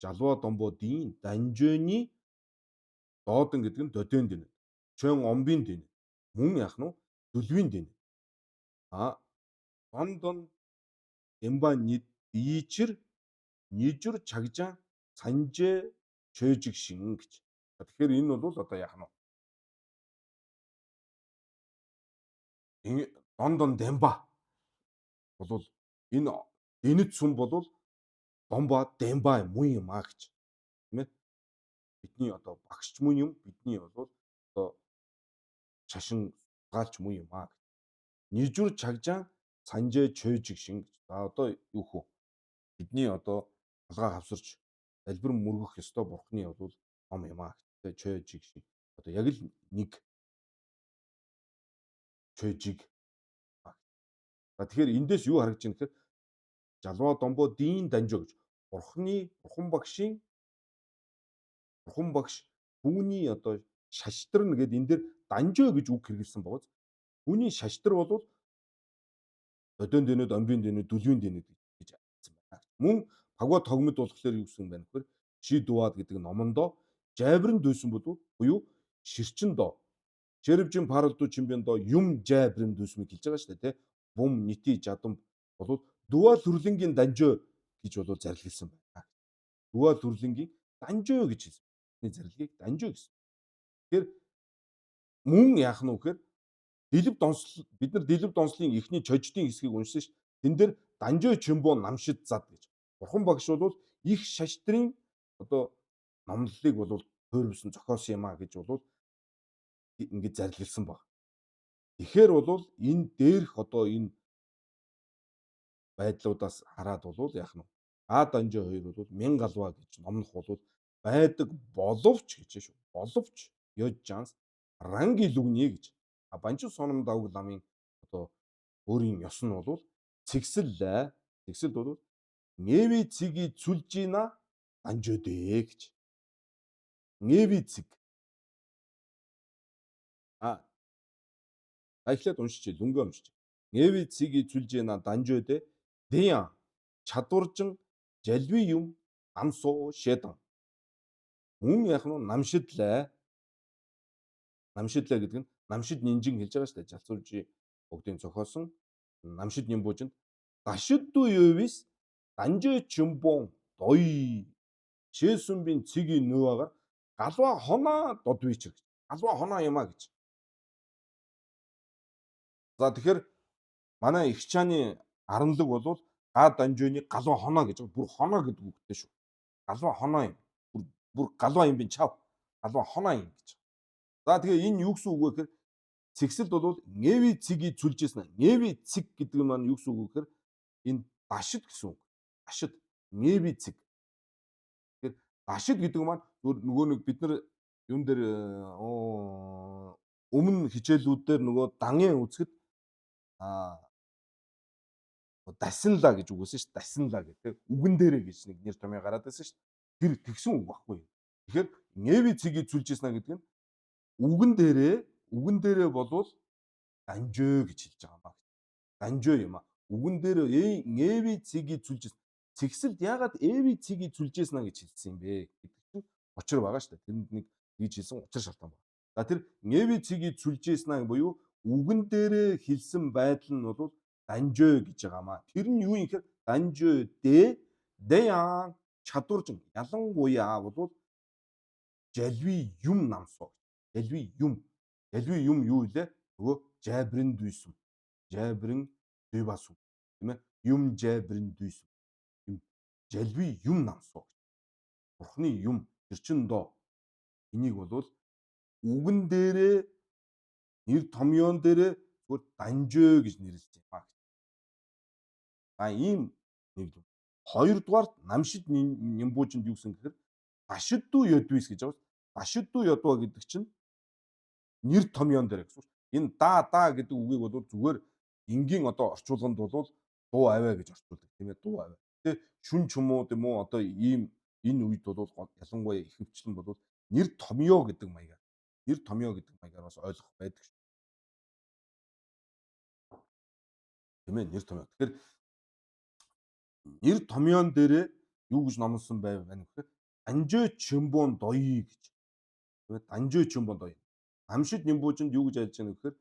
S1: Жалва домбо дийн данжөөний доодон гэдэг нь додоон дэнэт. Чön омбын дэнэт. Мөн яах нь дүлвийн дэнэт. Дондон эмба нийт ийчэр нийжүр чагжаа санжээ чөөжигшин гэж. Тэгэхээр энэ бол одоо яах нь дондон демба болвол энэ дэнэт сүм болвол Домба, Демба муу юм аа гэж. Тийм ээ? Бидний одоо багшч мөн юм, бидний болвол одоо шашин гаалч муу юм аа. Нийжүр чагжаан санжээ чөйжиг шин. За одоо юу хөө? Бидний одоо толгой хавсарч залбир мөргөх ёстой бурхны бол ном юм аа. Тэгээ чөйжиг шин. Одоо яг л нэг чөйжиг. За тэгэхээр эндээс юу харагдаж байна гэхээр Жалва Домбо Дийн Данжоо гэж бурхан багш түүний одоо шаштрын гэдэг энэ дэр Данжоо гэж үг хэрэгэлсэн байгаа. Түүний шаштар бол одон дэнэд, омбын дэнэд, дүлвийн дэнэд гэж хэлсэн байна. Мөн Пагва тогмод болохоор юу гэсэн байна гэхээр Ши Дуваад гэдэг номондоо жайврын дүйсэн буюу ширчин доо. Червжин паралду чимбэндоо юм жайврын дүйсмийг хэлж байгаа шүү дээ, тэ. Бум нити жадам болоод Дува төрлөнгийн данжоо гэж болоо зарлигласан байна. Дува төрлөнгийн данжоо гэж хэлсэн. Зарлигийг данжоо гэсэн. Тэгэхээр мөн яах нь вэ гэхээр бид нар дэлгэв донслын эхний чождын хэсгийг уншсан ш. Тэн дээр Данжоо Чимбо намшид зад гэж. Бурхан багш бол их шаштрын одоо номлолыг бол хуурвсан зохиосон юм а гэж бол ингэж зарлигласан баг. Тэгэхээр бол энэ дээрх одоо энэ байдлуудаас хараад бол яах нь А Данжоо 2 бол Мянгалва гэж номнох бол байдаг боловч гэж шүү. Боловч ёж жанс ранги лүгний гэж. Банчин соном давг ламын одоо өөрийн ёс нь бол цэгсэл бол Нэви цэги цүлжина Данжөөдөө гэж. Нэви цэг. Ахлаад уншиж лүнгөө уншиж. Нэви цэги цүлжина Данжөөдөө дэя чадваржин жалви юм амсоо шэдан. Мөн яах нь намшидлаа гэдэг нь намшид нинжин хэлж байгаа шүү дээ. Жалцуужи бүгдийн зохиосон намшид нимбуужинд дашидду ювис данжөө чимбон дой шээсүмбийн цэгийн нөөгаар галва хоноо додвич гэж. Галва хоноо юмаа гэж. За тэгэхээр манай их чааны аранлаг бол га данжөөний галва хоноо гэж бүр хоноо гэдэг үгтэй шүү. Галва хоноо юм. Бүр галва юм би чав. Галва хоноо юм гэж. За тэгээ энэ юу гэсэн үг вэ гэхээр цэгсэлд бол Нэви цэгийг цүлжсэн. Нэви цэг гэдэг нь маань юу гэсэн үг вэ гэхээр энэ дашид гэсэн үг. Дашид Нэви цэг. Тэгэхээр дашид гэдэг нь маань нөгөө нэг бид нар юун дээр өмнө хичээлүүдээр нөгөө дангийн үзэхэд дасинла гэж үгүйсэн шүү дээ. Дасинла гэдэг. Үгэн дээрээ гэж нэг нэр томьёо гараад байсан шүү дээ. Тэр тэгсэн үг баггүй. Тэгэхээр Нэви цэгийг цүлжсэн гэдэг нь үгэн дээрээ болвол данжөө гэж хэлж байгаа юм байна. Данжөө юм а. Үгэн дээрээ Нэви цэгийг цүлжсэн. Цэгсэлд яагаад Эви цэгийг цүлжсэн гэж хэлсэн юм бэ гэдэг чинь учир байгаа шүү дээ. Тэнд нэг гэж хэлсэн учир шалтгаан байна. За тэр Нэви цэгийг цүлжсэн буюу үгэн дээрээ хэлсэн байдал нь бол данжөө гэж байгаа маа. Тэр нь юу юм гэхээр данжөө дэян чадваржин ялангуяа бол жалви юм намсоо. Жалви юм юу вэ? Нөгөө жайбрын дүйсүм. Жайбрын дүйбасүм. Тийм ээ? Юм жайбрын дүйсүм. Юм жалви юм намсоо. Бурхны юм тэрчин доо. Энийг бол үгэн дээрээ нэр томьёон дээрээ зүгээр данжөө гэж нэрлэж байна. Ийм нэг. Хоёрдугаарт намшид нимбуужинд юу гэсэн гэхээр дашидду ёдвис гэж байгаа. Дашидду ёдва гэдэг чинь нэр томьёон дээр гэсэн. Энэ да гэдэг үгийг бол зүгээр энгийн одоо орчуулганд бол дуу аваа гэж орчуулдаг тийм ээ, дуу аваа. Тэ шүн ч юм уу тийм үү одоо ийм энэ үед бол ялангуяа их хвчлэн бол нэр томьёо гэдэг маягаар бас ойлгох байдаг шүү. Тийм ээ, нэр томьёо. Тэгэхээр нэр томьёон дээрээ юу гэж номлосон байв байна гэхээр Данжөө Чимбон дой гэж. Тийм ээ, Данжөө Чимбон дой. Намшид нимбуужинд юу гэж айлж байгаа нөхөр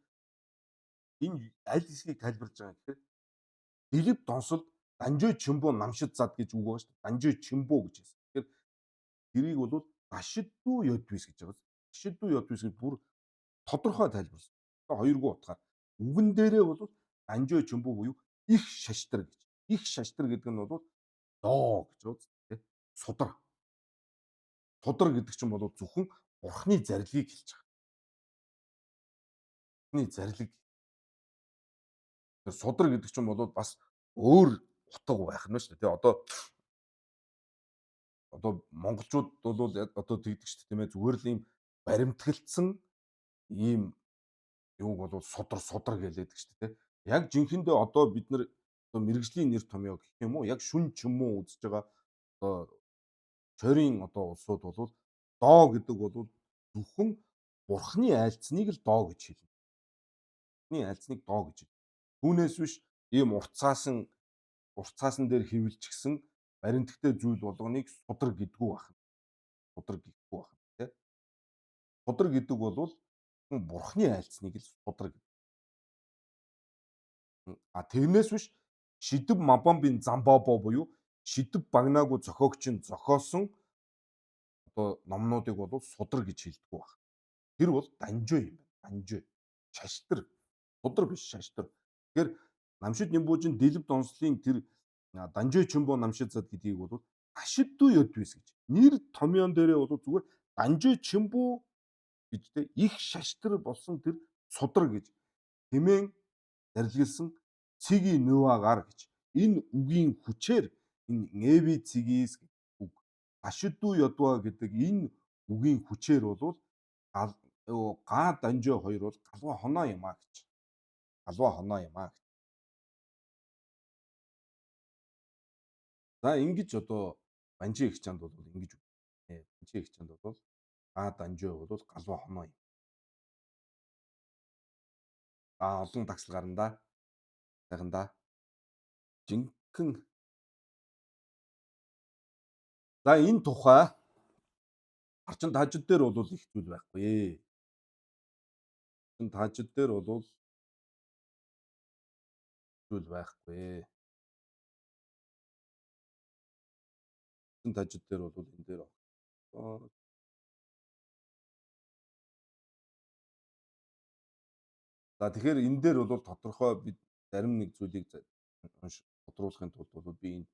S1: энэ аль хэсгийг тайлбарлаж байгаа гэхээр дэлгэв донсолд Данжөө Чимбо намшид зад гэж үг байгаа шүү дээ. Данжөө Чимбо гэж хэлсэн. Тэгэхээр тэрийг бол дашидду ёдвис гэж байгаа. Дашидду ёдвис гэж бүр тодорхой тайлбарласан. Хоёргүй утгаар үгэн дээрээ бол Данжөө Чимбо буюу их шаштар гэж. Их шаштар гэдэг нь бол доо гэж үү тий. Судар. Судар гэдэг чинь бол зөвхөн бурхны зарилыг хэлж байгаа. Бурхны зарилэг. Судар гэдэг чинь бол бас өөр утга байх нь шүү дээ. Одоо монголчууд бол одоо тэгдэг шүү дээ тийм ээ. Зүгээр л ийм баримтгэлцсан ийм юуг бол судар гэлээдэг шүү дээ. Яг жинхэнэ одоо бид нар одоо мэрэгжлийн нэр томьёо гэх юм уу? Яг шүн чимүү үзэж байгаа одоо цорын одоо улсууд бол доо гэдэг бол зөвхөн бурхны айлцныг л доо гэж хэлнэ. Бурхны айлцныг доо гэж хэлнэ. Түүнээс биш ийм уртцаасан дээр хэвлжчихсэн баримтгтай зүйл болгоныг судар гэдгүү байна. Судар гэдгүү байна тий. Судар гэдэг бол бурхны айлцныг л судар гэдэг. Тэрнээс биш шидэв мабамбын замбабо буюу шидэв багнаагүй зохиогчийн зохиосон одоо номнуудыг бол судар гэж хэлдэг баг. Тэр бол данжоо юм байна. Данжоо. Шаштар. Судар биш шаштар. Тэгэхээр Намшид Нямбуужийн Дэлб донслын тэр данжоо чимбо намшид зад гэдгийг бол ашиддуу ёдвис гэж. Нэр томьёон дээрээ бол зүгээр данжоо чимбо гэж те их шаштар болсон тэр судар гэж хэмээн зарилгэлсэн цэги нуагаар гэж. Энэ үгийн хүчээр энэ нэви цэгис үг ашиддуу ёдва гэдэг энэ үгийн хүчээр бол га данжоо хоёр бол галва хоноо юм а гэж. Галва хоноо юм а. За ингэж одоо банжи их чанд бол ингэж банжи их чанд бол га данжоо бол галва хоноо юм. Олон дагсал гарна да. Сайханда. Жинхэнэ. За энэ тухай арчин таажид дээр бол их зүйл байхгүй. Арчин таажид дээр бол зүйл байхгүй. Арчин таажид дээр бол энэ дээр за тэгэхээр энэ дээр бол тодорхой бид зарим нэг зүйлийг тодруулахын тулд бол би энэ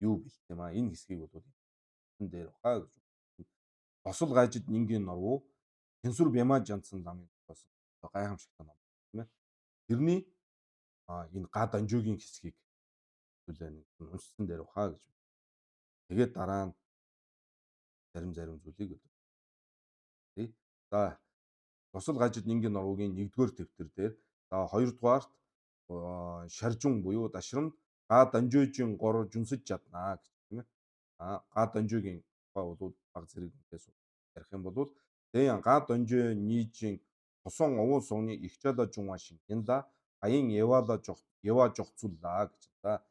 S1: юу бэлт юм а энэ хэсгийг бол энэ дээр хаа гэж босол гажид нингийн норвуу тэнсүр бямаа жанцсан ламын бас гайхамшигтай ном тийм ээ. Тэрний энэ га данжуугийн хэсгийг зүйлээ уншсан дээр хаа гэж. Тэгээд дараа нь зарим зүйлийг тий. За босол гажид нингийн норвуугийн 1-р дэвтэр дээр за 2-дугаарт шаржун буюу дашрам га данжуужийн гор жүнсэж чаднаа гэж тийм ээ. Га данжуугийн бол баг зэрэг үнээс ярих юм бол дэян га данжуу нийжийн тосон овон сууны их чала жунва шиг янда аян ява жогцууллаа гэж. За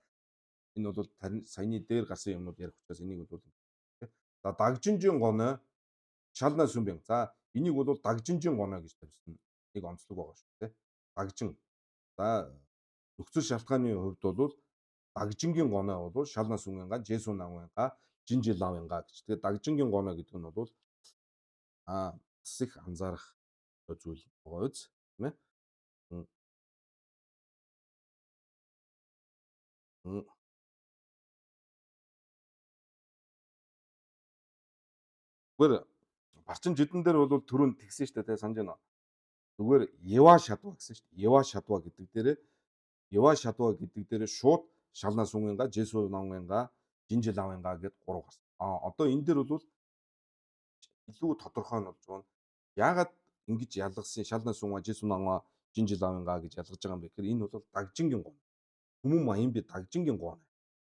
S1: энэ бол саяны дээр гарсан юмнууд ярих учраас энийг бол за дагжинжийн гоноо шална сүмбэн. За энийг бол дагжинжийн гоноо гэж тавьсан нэг онцлог байгаа шүү дээ. Дагжин. За нөхцөл шалтгааны хувьд бол дагжингийн гоноо бол шална сүмбэнга жесүн намгэнга жинжил лавынга гэж. Тэгээд дагжингийн гоноо гэдэг нь бол бас их анзаарах зүйл байгаа үз тийм ээ. Зүгээр барчин жидэн дээр бол түрүүн тэгсэн шүү дээ санаж байна. Зүгээр Ева шадва гэсэн шүү дээ. Ева шадва гэдэг дээр шууд шална сүнгэнга жесү намгэнга жинжил лавынга гэд 3 гарсан. Одоо энэ дээр бол илүү тодорхой нь болж байна. Яагаад ингэж ялгасан шална сүнга жесү намга жинжил лавынга гэж ялгаж байгаа юм бэ гэхээр энэ бол дагжингийн гоо. Хүмүүн маян би дагжингийн гоо.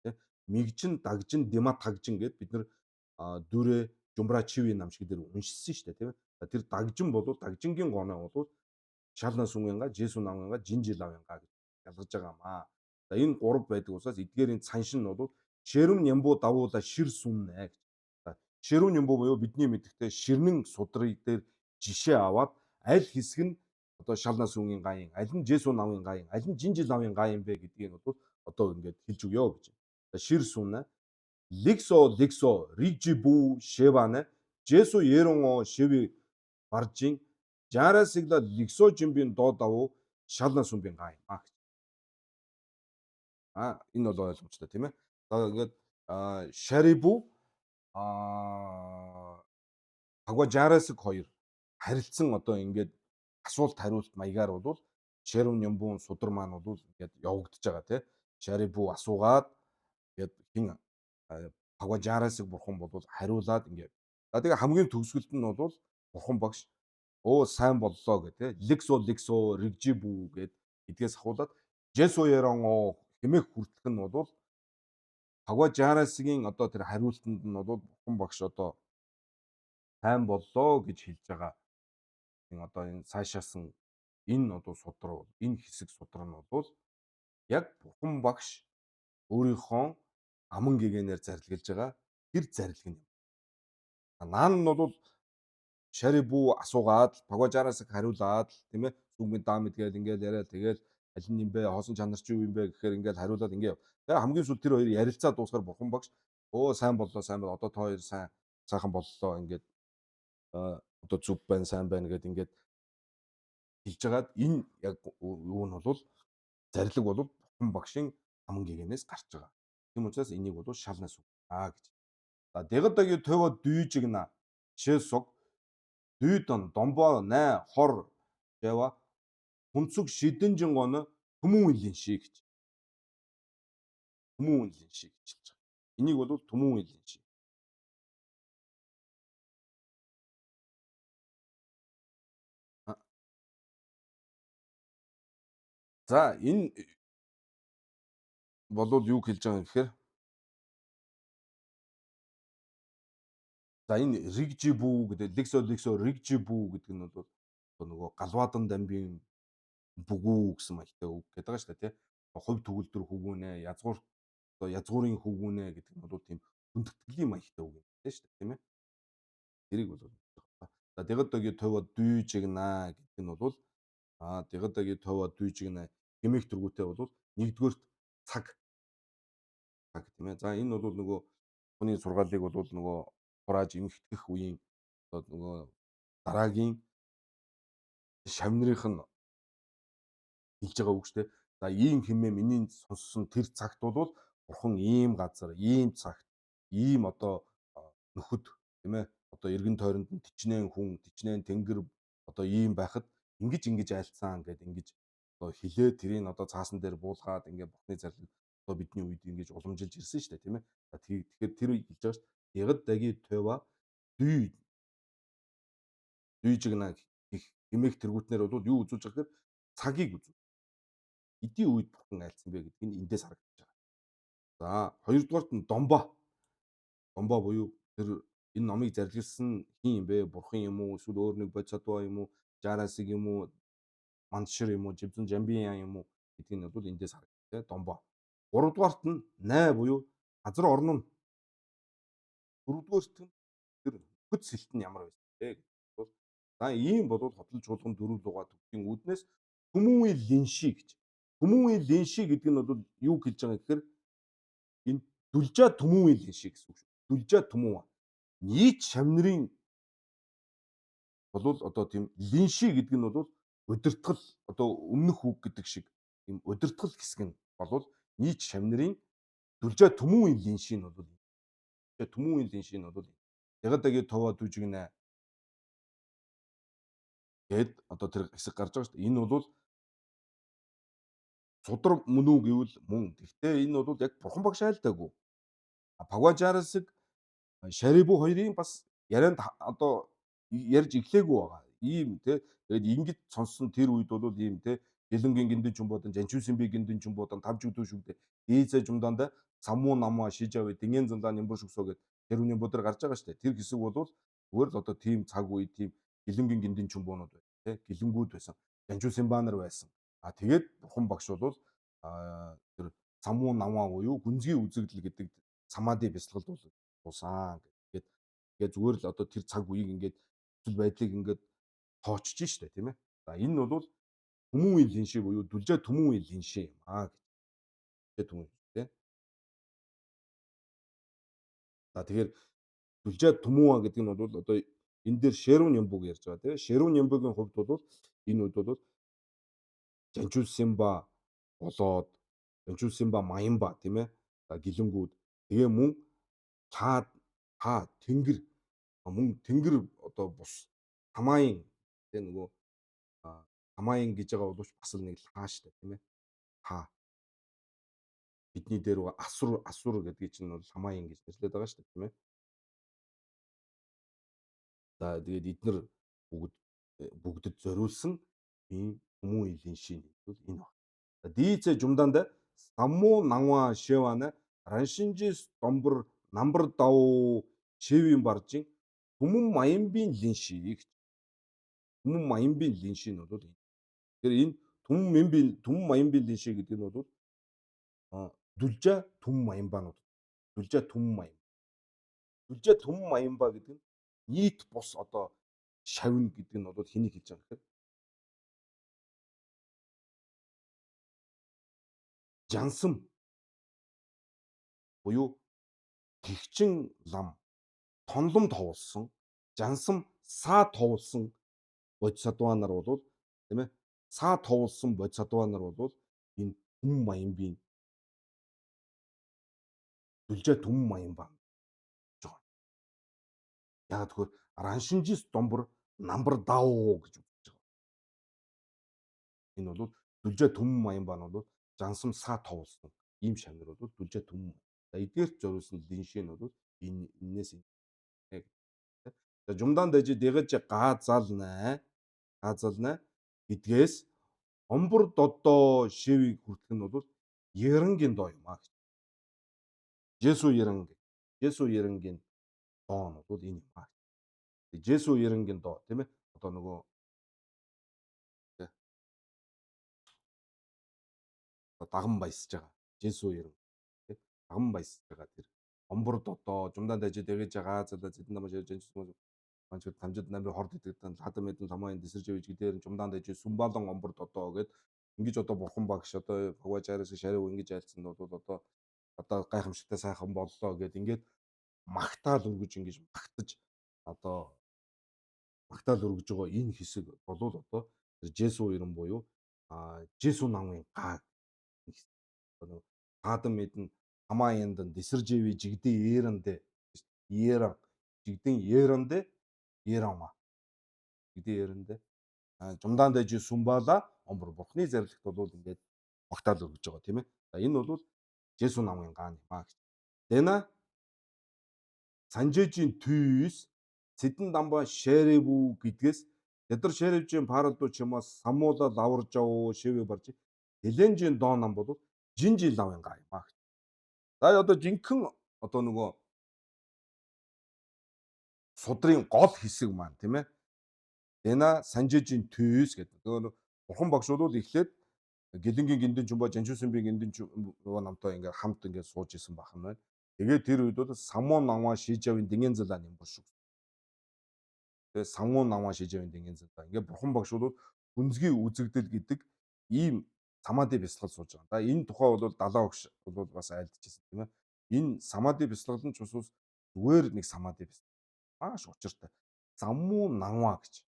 S1: Тэ мигжин дагжин дима тагжин гэд бид нар дүрэ жумбра чиви нам шиг дээр уншсан шүү дээ тийм ээ. Тэр дагжин бол дагжингийн гоноо бол шална сүнгэнга жесү намгэнга жинжил лавынга гэж ялгаж байгаа юм аа. За энэ 3 байдаг учраас эдгээрийн цаншин нь бол шэрэм нямбу давуула шир сүннэ гэж. Шэрэм нямбу буюу бидний мэддэг ширнэн судрыг дээр жишээ аваад аль хэсэг нь одоо шална сүнгийн гаян, аль нь жесү намын гаян, аль нь жинжил намын гаян бэ гэдгийг бол одоо ингээд хэлж өгье гэж. Шир сүннэ ликсо рижибу шевана жесу еронго шеви баржин жарасигла ликсо жимбин доо давуу шална сүмбин гай. Энэ бол ойлгомжтой тийм ээ. За ингээд Шарибу аа Пагуажарасыг хоёр харилцсан одоо ингээд асуулт хариулт маягаар бол Шерон Нямбун судар маань бол ингээд явагдаж байгаа тийм. Шарибу асуугаад ингээд хин Пагуажарасыг бурхан бол хариулаад ингээд. За тэгээ хамгийн төгсгөлд нь бол бурхан багш оо сайн боллоо гэх тийм. Ликсо ригжибүү гэд эдгээс ахуулаад Жесоерон хэмээх хүртэлх нь бол Пагуажарасгийн одоо тэр хариултанд нь бол бурхан багш одоо сайн боллоо гэж хэлж байгаа. Одоо энэ цаашаасан энэ одоо судар бол энэ хэсэг судар нь бол яг бурхан багш өөрийнхөө аман гэгээнээр зарлиглаж байгаа тэр зарлиг нь. Наан нь бол Шарибу асуугаад Пагуажараасыг хариулаад тийм ээ сүмгийн даамид гээл ингээл яриад тэгэл аль нь юм бэ хоосон чанар чи юу юм бэ гэхээр ингээл хариулаад ингээ. Тэгээ хамгийн сүүл тэр хоёр ярилцаа дуусгаар бурхан багш оо сайн боллоо одоо та хоёр сайхан боллоо ингээд одоо зүг байна сайн байна гэд ингээд хэлж хагаад энэ яг юу нь бол зарлиг бол бурхан багшийн аман гэгээнээс гарч байгаа. Тийм учраас энийг бол шалнаас үг гэж. За дэгдэгийн төвө дүйжигна шэсог дүйдэн домбоо най хор ява хүнцэг шидэнжин гоно түмэн илийн шиг гэж. Түмэн илийн шиг гэж хэлж байгаа. Энийг бол түмэн илийн шиг. За энэ болвол юу хэлж байгаа юм гэхээр за энэ ригжибүү гэдэг лексо ригжибүү гэдэг нь бол нөгөө галваадан дамбын бүгүү гэсэн маягтай үг гэдэг байгаа шүү дээ тий. Хувь төгөлдөр хөвгүнэ язгуурын хөвгүнэ гэдэг нь бол тийм хүндэтгэлийн маягтай үг юм тий шүү дээ тийм ээ. Тэрийг бол за дэгдэгийн төвө дүйжигна гэдэг нь бол дэгдэгийн төвө дүйжигна хэмээх төргүүтэй бол нэгдүгээрт цаг тийм ээ. За энэ бол нөгөө хүний сургаалыг бол нөгөө хурааж эмхтгэх үеийн одоо нөгөө дараагийн шавнырынх нь хэлж байгаа үг шүү дээ. За ийм хэмээн миний сонссон тэр цагт бол бурхан ийм газар, ийм цагт, ийм одоо нөхөд тийм ээ. Одоо эргэн тойронд нь тичнээн хүн, тичнээн тэнгэр одоо ийм байхад ингэж айлцсан гэд ингэж одоо хилээ тэрийг одоо цаасан дээр буулгаад ингээ бурхны зарлиг одоо бидний үед ингэж уламжилж ирсэн шүү дээ тийм ээ. Тэгэхээр тэр хэлж байгаа шүү дээ. Ягд даги төва дүйжигна гэх хэмээх тэргүүтнэр бол юу үзүүлж байгаа гэхээр цагийг үзүүл. Эдийн үед бурхан айлцсан бэ гэдгийг эндээс харагдаж байгаа. За хоёрдугаарт нь домбоо буюу тэр энэ номыг зарлигласан хин юм бэ? Бурхан юм уу? Эсвэл өөр нэг бодисатва юм уу? Жарасыг юм уу? Мандшир юм уу? Живзэн Жамбиян юм уу? Гэдгийг нь бол эндээс харагдаж байна. Домбоо. Гуравдугаарт нь най буюу газар орн нь. Дөрөвдүгээрт нь тэр хөт сэлт нь ямар байсан бэ гэдэг бол за ийм бодвол хотол чуулган дөрөв луга төгсгийн үүднээс Түмүи линши гэж. Түмүи линши гэдэг нь бол юу хэлж байгаа гэхээр энэ дүлжа түмүи линши гэсэн үг шүү. Дүлжа түмүа. Нийт шавнырын бол одоо тийм линши гэдэг нь бол удирдгал одоо өмнөх үг гэдэг шиг тийм удирдгал хэсэг нь бол нийт шавнырын дүлжа түмүи линши нь бол түмүи линши нь бол ягадагийн товоо дүжигнэ гэд одоо тэр хэсэг гарч байгаа шүү дээ. Энэ бол судар мөн үү гэвэл мөн. Гэхдээ энэ бол яг бурхан багш айлдаагүй. Пагуажарасыг Шарибу хоёрын бас ярианд одоо ярьж эхлэегүй байгаа. Ийм те тэгээд ингэж сонссон тэр үед бол ийм те гэлэнгийн гиндэн чумбодан жанчуусын би гиндэн чумбодан тавж үдүү шүгдэ дээсэ жумданда самуу намаа шижавэ динген зандан нэмбэр шүксөө гэд тэр үний бодөр гарч байгаа шүү дээ. Тэр хэсэг бол зүгээр л одоо тийм цаг үе тийм гэлэнгийн гиндэн чумбонууд байна те гэлэнгүүд байсан. Жанчуусын баанар байсан. Тэгээд бурхан багш бол тэр самуу намаа буюу гүнзгий үзэгдэл гэдэг самади бясалгалд бол туусан гэдэг. Тэгээд зүгээр л одоо тэр цаг үеийг ингээд зүйл байдлыг ингээд тоочж штэ тийм ээ. За энэ бол Түмүи линши буюу дүлжа Түмүи линши юм гэж түмэн тийм. За тэгэхээр дүлжа Түмүа гэдэг нь бол одоо энэ дээр Шерун Нямбуг ярьж байгаа тийм. Шерун Нямбугийн хувьд бол энэ үед бол Жанчул Симба болоод Жанчулсанба Маянба тийм ээ. Гэлэнгүүд тэгээ мөн та тэнгэр мөн тэнгэр одоо бус хамааян тэгээ нөгөө хамааян гэж байгаа боловч бас л нэг хаа штэ тийм ээ. Хаа бидний дээр байгаа асур гэдгийг чинь бол хамааян гэж нэрлэдэг байгаа штэ тийм ээ. За тэгээд эднэр бүгдэд зориулсан ийм хүмүүн илийн шин бол энэ баг. Дийцэ жумдаанда самму нанва шевана раншинжис домбор намбар дав шевийн баржин түмэн маянбын линшийг түмэн маянбын линшийг нь бол энэ. Тэгэхээр энэ түмэн маянбын линшийг гэдэг нь бол дүлжа түмэн маянбанууд. Дүлжа түмэн маян. Дүлжа түмэн маянба гэдэг нь нийт бус одоо шавна гэдэг нь бол хэнийг хэлж байгаа гэхээр жансам буюу гихчин лам тонлом товолсон жансам саа товолсон бодисодва нар бол тийм ээ саа товолсон бодисодва нар бол энэ түмэн маянбын дүлжа түмэн маянба гэж байгаа. Яг тэгэхээр раншинжис домбор намбар дав гэж үзэж байгаа. Энэ бол дүлжа түмэн маянба нь бол жансам саа товолсон ийм шавнар бол дүлжа түмэн. За эдгээрт зориулсан линшээ нь бол энээс яг за жумдаан дэжи дэгэж газална гэдгээс омбор додоо шивийг хүртэх нь бол Ярангийн доо юм аа. Жесу Ярангийн доо нь бол энэ юм аа. Жесу Ярангийн доо тийм ээ. Одоо нөгөө даган баясаж байгаа. Жесу Яран тийм даган баясаж байгаа тэр омбор додоо жумдаан дэж дэгэж газална зэдэн намаш жанчсан манчууд тамжид намын хорд идэгдэн хадам мэдэн тамаан дэсэрж явж гэдээр жумдаан дэж сүмбалон омбор додоо гэд ингэж одоо бурхан багш одоо хаваач араас шариу ингэж айлцсан бол одоо гайхамшигтай сайхан боллоо гэд ингээд магтаал өргөж ингэж магтаал өргөж байгаа энэ хэсэг болов одоо Жесу Яран буюу Жесу намын гаа хадам мэдэн хамаа яндан дэсэрж яви жигдэн eerandэ eeran жигдэн eerandэ eerama жигдэн eerandэ жумдаан дэж сүмбала омбор бурхны зарилт бол ингээд магтаал өргөж байгаа тийм ээ. За энэ бол Жесу намын гаан юм аа гэж. Дэна санжээжийн түйс цэдэн дамба шэрэвүү гэдгээс ядар шэрэвжийн паралдуу чимаас самуула лаварж авуу шивэ барж Эленжийн доо нам бол жинжи лавын гаа юм аа. За одоо жинхэнэ одоо нөгөө судрын гол хэсэг маань тийм ээ. Дэна санжээжийн түйс гэдэг. Нөгөө бурхан багш бол эхлээд Гэлэнгийн гиндэн чумба Жанчуусанбын гиндэн нөгөө намтай ингээд хамт ингээд сууж исэн бах юм байна. Тэгээд тэр үед бол самуу намаа шижавын дэнгэн залаа юм биш. Тэгээд самуу намаа шижавын дэнгэн залаа. Ингээд бурхан багш бол хүнзгий үзэгдэл гэдэг ийм самади бясалгал сууж байгаа. За энэ тухай бол далаа огш бол бас айлдчихсан тийм ээ. Энэ самади бясалгал нь ч бас зүгээр нэг самади бясалгал. Маш учиртай. Саммуу нанва гэж.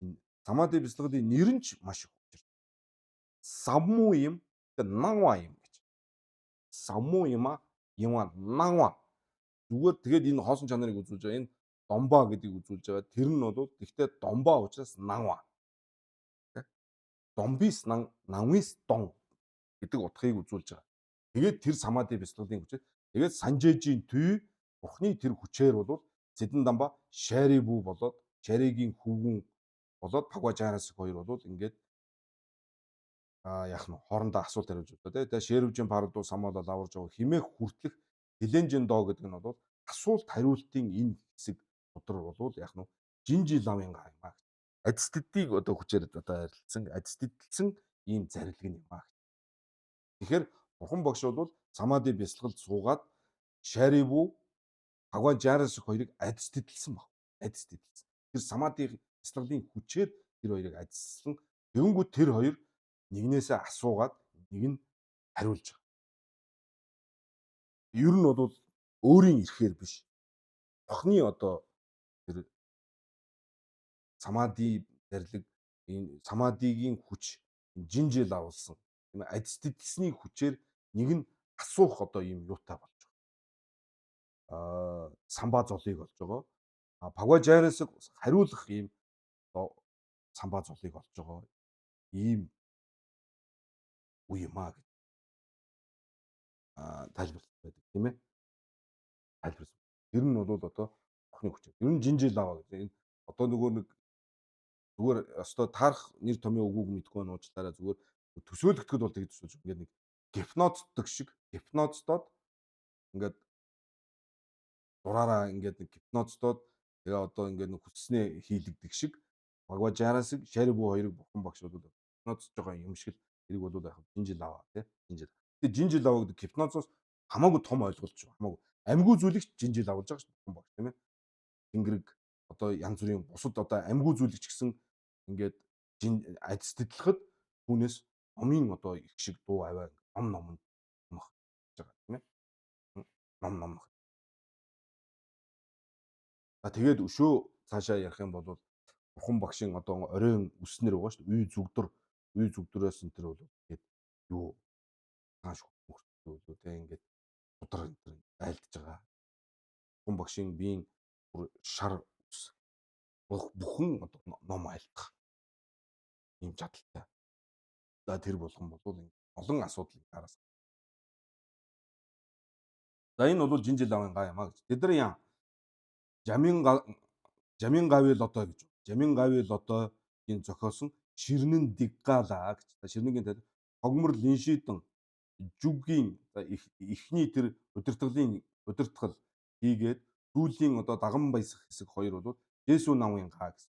S1: Энэ самади бясалгалын нэр нь ч маш их учиртай. Саммуу юм нанва юм гэж. Саммуу юма нанва. Зүгээр тэгээд энэ хоосон чанарыг үзүүлж байгаа. Энэ домба гэдгийг үзүүлж байгаа. Тэр нь бол гэхдээ домба учраас нанва. Домбис нанвис дон гэдэг утгыг үзүүлж байгаа. Тэгээд тэр самади бясалгалын хүчээр тэгээд санжээжийн түй бурхны тэр хүчээр бол Цэдэн дамба шарибүү болоод шаригийн хүүгэн болоод Пагважаараас хоёр бол ингээд яах нь хоорондоо асуулт хариулж байгаа. Тэгээ шэрвжийн парадуу самаалал аварж байгаа химээх хүртлэх Хеленжин доо гэдэг нь бол асуулт хариултын энэ хэсэг дотроо бол яах нь жинжи лавын гаа юм аа. Адистдыг одоо хүчээр одоо арилсан адистдэлсэн ийм зарилэг юм аа. Тэгэхээр бурхан багш бол самади бясалгалд суугаад шарибүү Пагважаарас хоёрыг адистдэлсэн баг. Адистдэлсэн. Тэр самади бясалгалын хүчээр тэр хоёрыг адистсан. Тэгэнгүүт тэр хоёр нэгнээсээ асуугаад нэг нь хариулж байгаа. Ер нь бол өөрийн ирэхээр биш. Охны одоо тэр самади зарлиг энэ самадигийн хүч жинжил авалсан тийм ээ адистдсний хүчээр нэг нь асуух одоо ийм юутай болж байгаа. Самбаа золыг болж байгаа. Пагва Жаресыг хариулах ийм одоо самбаа золыг олж байгаа ийм үе юм аа гэж тайлбарлах байдаг тийм ээ. Тайлбарласан. Тэр нь бол одоо Бурхны хүч. Ер нь Жинжил аваа гэдэг. Энэ одоо нөгөө нэг зүгээр өстой таарах нэр томьёо үгүйг мэдгүй нь уучлаарай зүгээр төсөөлөгдөхөд бол тэгж төсөөлж ингээд нэг гипноздог шиг гипноздод ингээд дураараа ингээд нэг гипноздод тэгээ одоо ингээд нэг хүснээ хийлэгдэх шиг Багва Жарасыг шари бүү хоёрыг бурхан багш бол гипнозж байгаа юм шиг л тэрийг бол яг Жинжил аваа тий Жинжил. Тэгээ Жинжил аваа гэдэг гипнозоос хамаагүй том ойлголт шүү. Хамаагүй амьгүй зүйлийг Жинжил авалж байгаа шүү бурхан багш тийм ээ. Тэнгэрэг одоо янз бүрийн бусад одоо амьгүй зүйлийг ч гэсэн ингээд адисдэтлэхэд түүнээс номын одоо их шиг дуу аваа номонд номох гэж байгаа тийм ээ. Ном. Тэгээд өшөө цаашаа ярих юм бол бурхан багшийн одоо оройн үснэр байгаа шүү дээ. Үй зүгдрээс энэ төр бол тэгээд юу тааш хөртөө те ингээд удар энэ төр айлдж байгаа. Бурхан багшийн биеийн шар бүхэн одоо ном айлдах ийм чадaltaй. За тэр болгон бол олон асуудал гараас. За энэ бол Жинжил авын гай юм аа гэж. Тэд нар яа Жамин гавь лодо гэж. Жамин гавь лодогийн зохиосон Ширнэн Диггалаа гэж. Ширнэгийн тал Тогмор Линшидэн жүгийн эхний тэр удирдгал хийгээд сүүлийн одоо даган баясах хэсэг хоёр бол Жесү намын гаа гэсэн.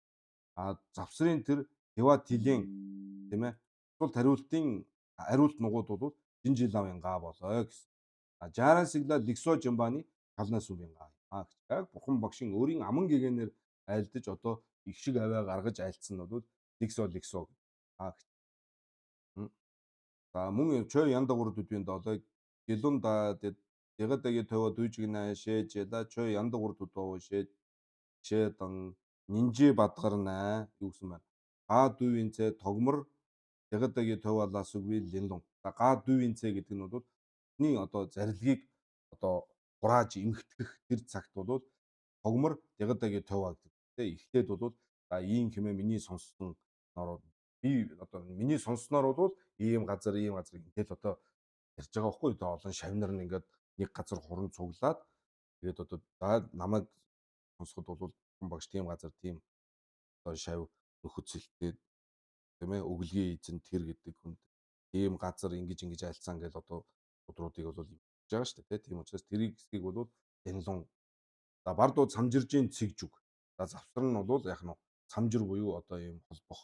S1: Завсрын тэр Хива Тилийн тийм ээ. Тул хариулт нугууд бол Жинжил намын гаа болоо гэсэн. Жарасигла Ликсо Жамбаны талнаас үгийн гаа. Яг бурхан багшийн өөрийн аман гэгээнээр айлдаж одоо их шиг аваа гаргаж айлцсан нь бол Ликсо гэж. За мөн чой яндагурд үдвийн доолой гэлун да дэгадаги төв дүйжгнэ шээж да чой яндагурд удоо шээдан нинжи бадгарнаа юу гэсэн байна. Га дүйвинцээ тогмор дэгадаги төвалаас үгүй линлун. Га дүйвинцээ гэдэг нь болний одоо зарилгийг одоо хурааж эмхтгэх тэр цагт бол тогмор дэгадаги төваа гэдэг. Эхлээд бол за ийм хэмээ миний сонссон нороо би одоо миний сонссноор бол ийм газар ингээл одоо ярьж байгаа байхгүй одоо олон шавнар нь ингээд нэг газар хуран цуглаад тэгээд одоо намайг сонсоход бол хүн багш тийм газар тийм одоо шав нөхөд сэлтэй тийм ээ өглөгийн эзэн тэр гэдэг хүнд ийм газар ингэж альцсан гэж одоо өдрүүдийг бол хийж байгаа шүү дээ тийм учраас тэрийг хэсгийг бол Дэнлон за бардууд самжиржийн цэгжүг за завсар нь бол яг нь самжир буюу одоо ийм холбох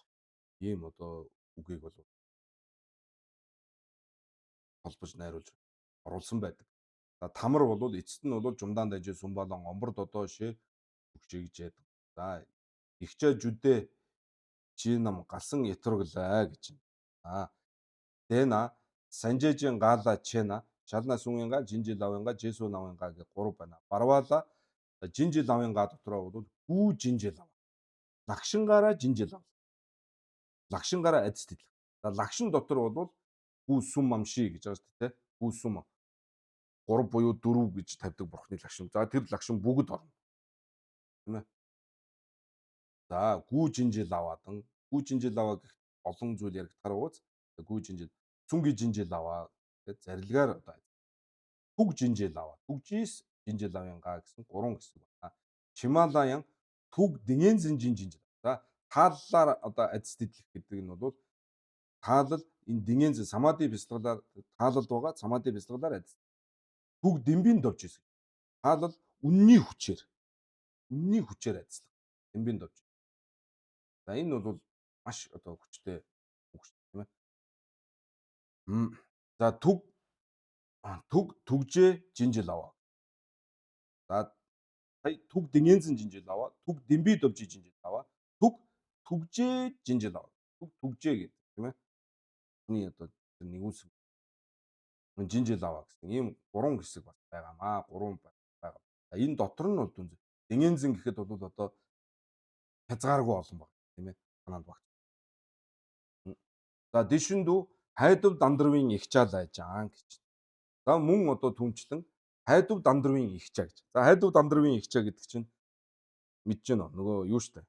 S1: ийм одоо үгийг бол холбож найруулж оруулсан байдаг. За тамар бол эцэст нь бол жумдаан дажи сүмбалон омборд одоо шээ өгчээжээд. За ихчээ жүдээ чи нам галсан ятруглаа гэж. Дэна санжээжин гаала чэна шална сүнгэнга Жинжил авынга Жесү навынга гэх 3 байна. Барвала Жинжил авынга дотроо бол гүү Жинжил ав. Лагшингаараа Жинжил ав. Лагшингаараа адисдэтлэх. За лагшин дотор бол гүү сүм амши гэж байгаа шүү дээ. Гүү сүм 3 буюу 4 гэж тавьдаг бурхны лагшин. За тэр лагшин бүгд орно. Тийм ээ. За гүү Жинжил аваадан гүү Жинжил аваа гэх олон зүйл яригдахаар ууз. Гүү Жинжил цүнги Жинжил аваа гэдэг зарилгаар одоо түг Жинжил аваа. Түгжис Жинжил авынгаа гэсэн 3 хэсэг байна. Чималаян түг Дэнгэнзэн Жинжил. За тааллаар одоо адисдэтлэх гэдэг нь бол таалал энэ Дэнгэнзэн самади бяцлаглаар таалал байгаа самади бяцлаглаар адис. Түг Дэмбийн довж ирсэн. Таалал үнний хүчээр адислах. Дэмбийн довж. За энэ бол маш одоо хүчтэй үг тийм ээ. За түгжээ Жинжил аваа. За түг Дэнгэнзэн Жинжил аваа. Түг Дэмбий довж Жинжил аваа. Түгжээ Жинжил аваа. Түгжээ гэдэг тийм ээ. Хүний одоо нэг үсэг Жинжил аваа гэсэн ийм 3 хэсэг бас байгаамаа. 3 байгаа. Энэ дотор нь бол дүнзээ. Дэнгэнзэн гэхэд бол одоо хязгааргүй олон баг тийм ээ. Санаанд багт. За Дэшиндүү хайдав дандрын их чаал айжаан гэж. За мөн одоо түнчлэн хайдав дандрын их чаа гэж. За хайдав дандрын их чаа гэдэг чинь мэдэж байна уу? Нөгөө юу штэ.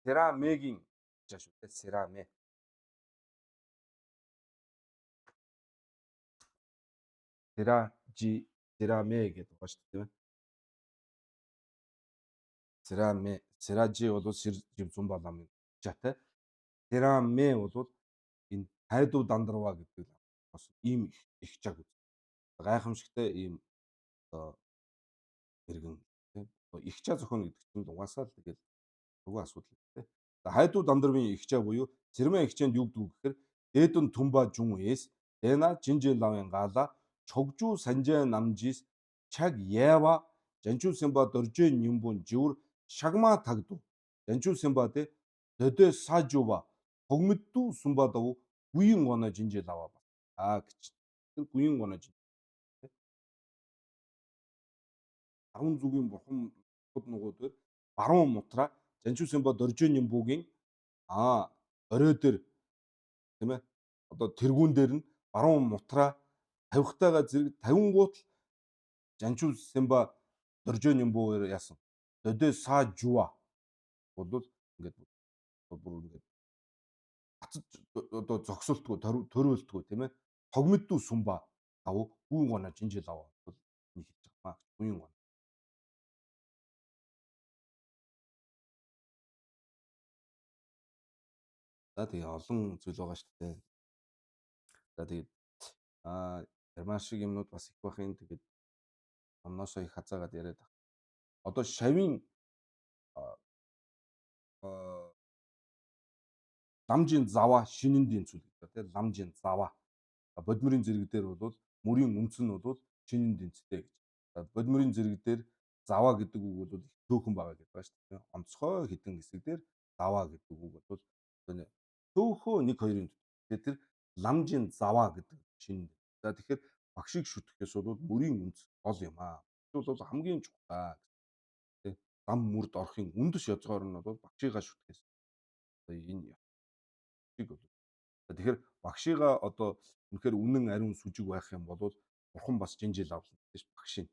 S1: Серамегийн чаа шүү дээ. Сераме. Серажи сераме гэдэг байгаа шүү дээ, тийм ээ. Сераме, серажи бол сэр живзун баламын чаатай. Сераме бол энэ хайдуу дандарва гэдэг бас ийм их чаг үз. Гайхамшигтай ийм одоо иргэн тийм. Их чаа зохино гэдэг чинь угаасаа л тэгэл нөгөө асуудал тийм. За хайдуу дандарвын их чаа буюу цэрмэн их чаанд юу гэдэг вэ гэхээр дээдэн түмба жун эс дэна жинжээ лавын гала чогжуу санжаа намжис чаг ява жанчуу сэмба дөржээ нимбун живэр шагма тагду жанчуу сэмба дэ дөдөө сажува тогмэддүү сумбадав гуин гона жинжээ лава ба гэж. Тэр гуин гона жин агун зүгийн бурхан нугуудаар баруун мутра жанчуу сэмба дөржээ нимбугийн орой дээр тийм ээ одоо тэргүүн дээр нь баруун мутра тавихтайгаа зэрэг 50 гуут жанчуу сэмба дөржөө нимбуугаар яасан дөдөө саа жуа бол ингээд бүр ингээд бацаж одоо зогсолтгүй төрөөлтгүй тийм ээ тогмэддүү сумба ав гүүн гона жинжил ав бол нэг хэлж байгаа гүүн гона. За тэгээ олон зүйл байгаа шүү дээ. За тэгээд герман шиг юмнууд бас их бахын тэгээд онноосоо их хазаагаад яриад байгаа. Одоо шавийн ламжийн заваа шинэн дэнцүүл гэдэг тийм ламжийн заваа бодмөрийн зэрэг дээр бол мөрийн үнц нь бол шинэн дэнцтэй гэж. Бодмөрийн зэрэг дээр заваа гэдэг үг бол их төөхөн байгаа гэдэг байна шүү дээ. Онцгой хідэн хэсэг дээр заваа гэдэг үг бол төөхөө 1 2-ын тэгэхээр тэр ламжийн заваа гэдэг шинэн. За тэгэхээр багшийг шүтгэхээс бол мөрийн үнц гол юм аа. Бол хамгийн чухал тийм зам мөрд орохын үндэс язгаар нь бол багшийгаа шүтгэхээс энэ шиг бол. Тэгэхээр багшийгаа одоо үнэхээр үнэн ариун сүжиг байх юм бол бурхан бас жинжил авлаа гэж багшийн.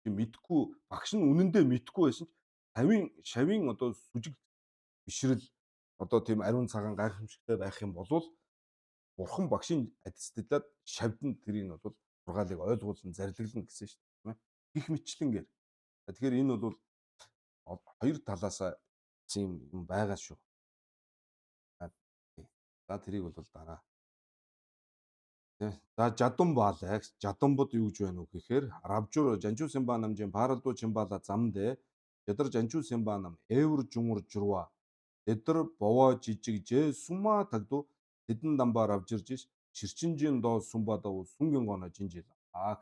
S1: Мэдхгүй багш нь үнэндээ мэдхгүй байсан ч шавийн одоо сүжиг бишрэл одоо тийм ариун цагаан гайхамшигтай байх юм бол бурхан багшийн атестатлаад шавьдан тэрийг бол сургаалыг ойлгуулсан зарлаглна гэсэн шүү дээ. Тийм ээ. Гих мэтлэнгээр. Тэгэхээр энэ бол хоёр талаасаа юм байгаа шүү. За тэрийг бол дараа. За жадам баалаа. Жадамбод юу гэж байна уу гэхээр равжур жанчуу сэмба намжийн паралдуу чимбала замдэ ядар жанчуу сэмба нам эвэр жумур журва эдэр бовоо жижиг жээ сума тагду тэдэн дамбаа равжирж ширчинжийн доо сумбадав сүнгийн гоно жинжил гэж.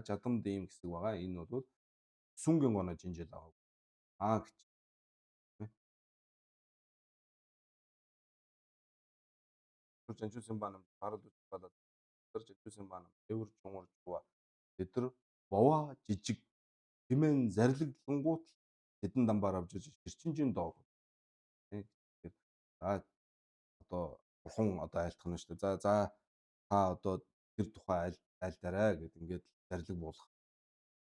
S1: Жадамд ийм хэсэг байгаа. Энэ бол сүнгийн гоно жинжил гэж. жанчуу сэмба нам паралдуу чимбала жанчуусын баана эвэр жумур жуа тэдэр бовоо жижиг хэмээн зарлаглангуут тэдэн дамбаар авч ирж ширчинжийн доо. Тэгэхээр за одоо бурхан одоо айлтгах нь шүү дээ. За та одоо тэр тухай айлтаарай гэд ингээд зарлиг буулгах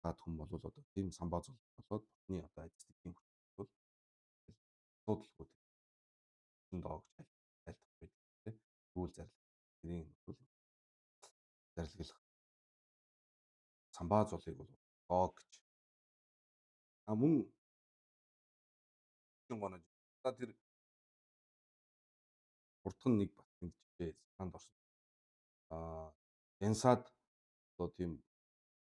S1: таад хүн бол одоо тийм самбаа зул болоод бурхны одоо ажил тийм бол судалгүй доо гэж айлтгах байдаг тийм тэгвэл зарлиг тэрийн бол зарлаглах самбаа зулыг бол гоо гэж. Мөн гонож тэр хурдхан нэг бат тэмдэжээ санд орсон. Янсаад одоо тийм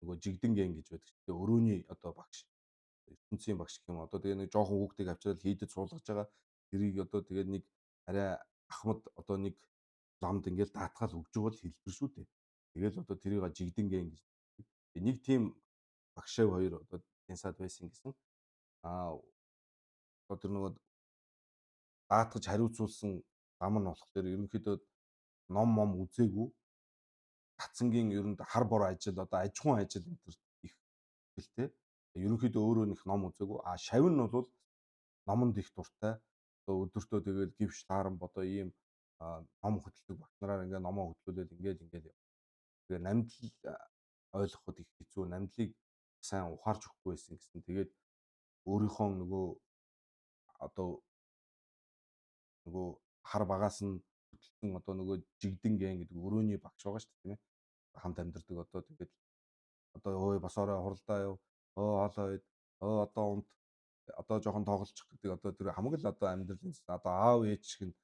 S1: нөгөө жигдэн гэн гэж байдаг. Тэгээ өрөөний одоо багш ертөнцийн багш гэх юм. Одоо тэгээ нэг жоохон хүүхдийг авчирал хийдэд суулгаж байгаа. Тэрийг одоо тэгээ нэг арай ахмад одоо нэг ламд ингээл даатгаал өгж байгаа л хэлбэр шүү дээ. Тэгэл одоо тэрийг жигдэн гэн гэж. Нэг тийм багшаа хоёр одоо янсаад байсан гэсэн. Одоо тэр нөгөө даатгаж хариуцуулсан зам нь болохоор ерөнхийдөө ном мом үзээгүй татсангийн ерөнд хар бор ажил одоо аж ахуйн ажил энэ төр их хэлтэй. Ерөнхийдөө өөрөө нэг ном үзээгүй. Шавь нь бол номонд их дуртай. Одоо өдөртөө тэгэл гівш тааран одоо ийм ном хөтэлдэг багш нараар ингээ номоо хөтлүүлээд ингээл тэгээ намдал ойлгоход их хэцүү, намдлыг сайн ухаарч өгөхгүй байсан гэсэн. Тэгээд өөрийнхөө нөгөө хар багаас нь хөтөлсөн одоо нөгөө жигдэн гэн гэдэг өрөөний багш байгаа шүү дээ, тийм ээ. Хамт амьдардаг одоо тэгээд одоо өө босоорой хуралдаа яв. Хоолоо ид. Одоо унт. Одоо жоохон тоглолчих гэдэг одоо тэр хамгийн л одоо амьдралын одоо аав ээж шиг нь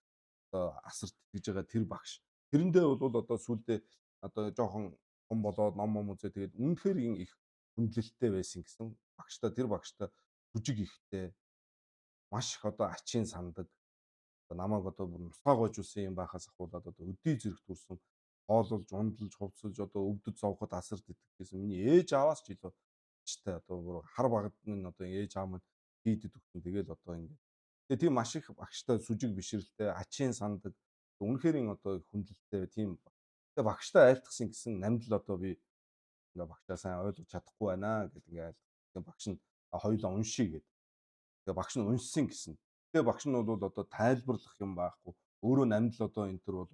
S1: одоо асарт итгэж байгаа тэр багш. Тэрэндээ бол одоо сүулдэ одоо жоохон хон болоод ном үзээ тэгээд үнэхээр их хүндлэлттэй байсан гэсэн багштай тэр багштай бүжиг ихтэй маш их одоо ачийн сандаг намайг одоо бүр нусгаа гойжулсан юм байхаас ахуулаад одоо өдий зэрэг төрсөн хоололж ундлж хувцалж одоо өвдөд зовход асарт идэх гэсэн миний ээж аваас ч илүү чтай одоо бүр хар багт нь одоо ээж аав маань хийдэд өгсөн тэгэл одоо ингэ тэгээ тийм маш их багштай сүжиг бишрэлтэй ачийн сандаг үнэхэрийн одоо хүндлэлтэй тийм тэгээ багштай айлтгсан гэсэн намдал одоо би ингээ багшаа сайн ойлгож чадахгүй байна гэдэг ингээ айлтгсан багш нь хоёулаа уншия гэдэг тэгээ багш нь уншсан гэсэн. Тэгээ багш нь бол одоо тайлбарлах юм байхгүй. Өөрөө намдал одоо энэ төр бол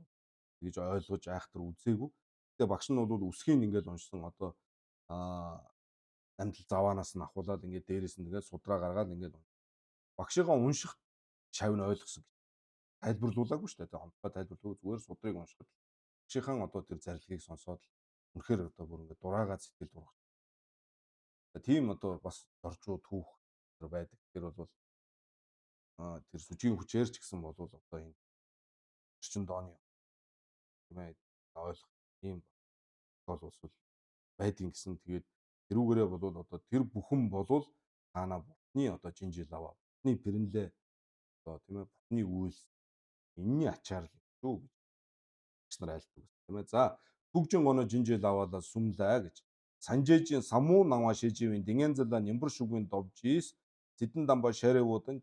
S1: тэгж ойлгож айхтар үзээгүй. Тэгээ багш нь бол үсгийн ингээд уншсан одоо аа намдал заваанаас нь ахуулаад ингээд дээрээс нь ингээд судраа гаргаад ингээд багшигаа унших шав нь ойлгосон гэж. Тайлбарлуулаагүй шүү дээ. Тэгээ хонцгой тайлбарлаагүй зүгээр судрыг уншихад багшийн одоо тэр зарилгыг сонсоод үнэхээр одоо бүр ингээд дураагаа сэтгэл дурах. Тийм одоо бас доржуу түүх байдаг. Тэр бол тэр сүжгийн хүчээр ч гэсэн бол одоо энэ орчин дооны тийм ээ ойлгох ийм бол уусвал байдгийн гэсэн тэгээд тэрүүгээрээ бол одоо тэр бүхэн болвол таана бутны одоо жинжил аваа бутны пэрнлээ одоо тийм ээ бутны үйлс энэний ачаар л шүү гэж багш нар айлтдаг гэсэн тийм ээ. За бүгжин гоно жинжил аваалаа сүмлээ гэж санжээжийн самуу наваа шиживийн дэнгэнзэлаа нямбар шүгүн довжис зэдэн дамба шарэвуудан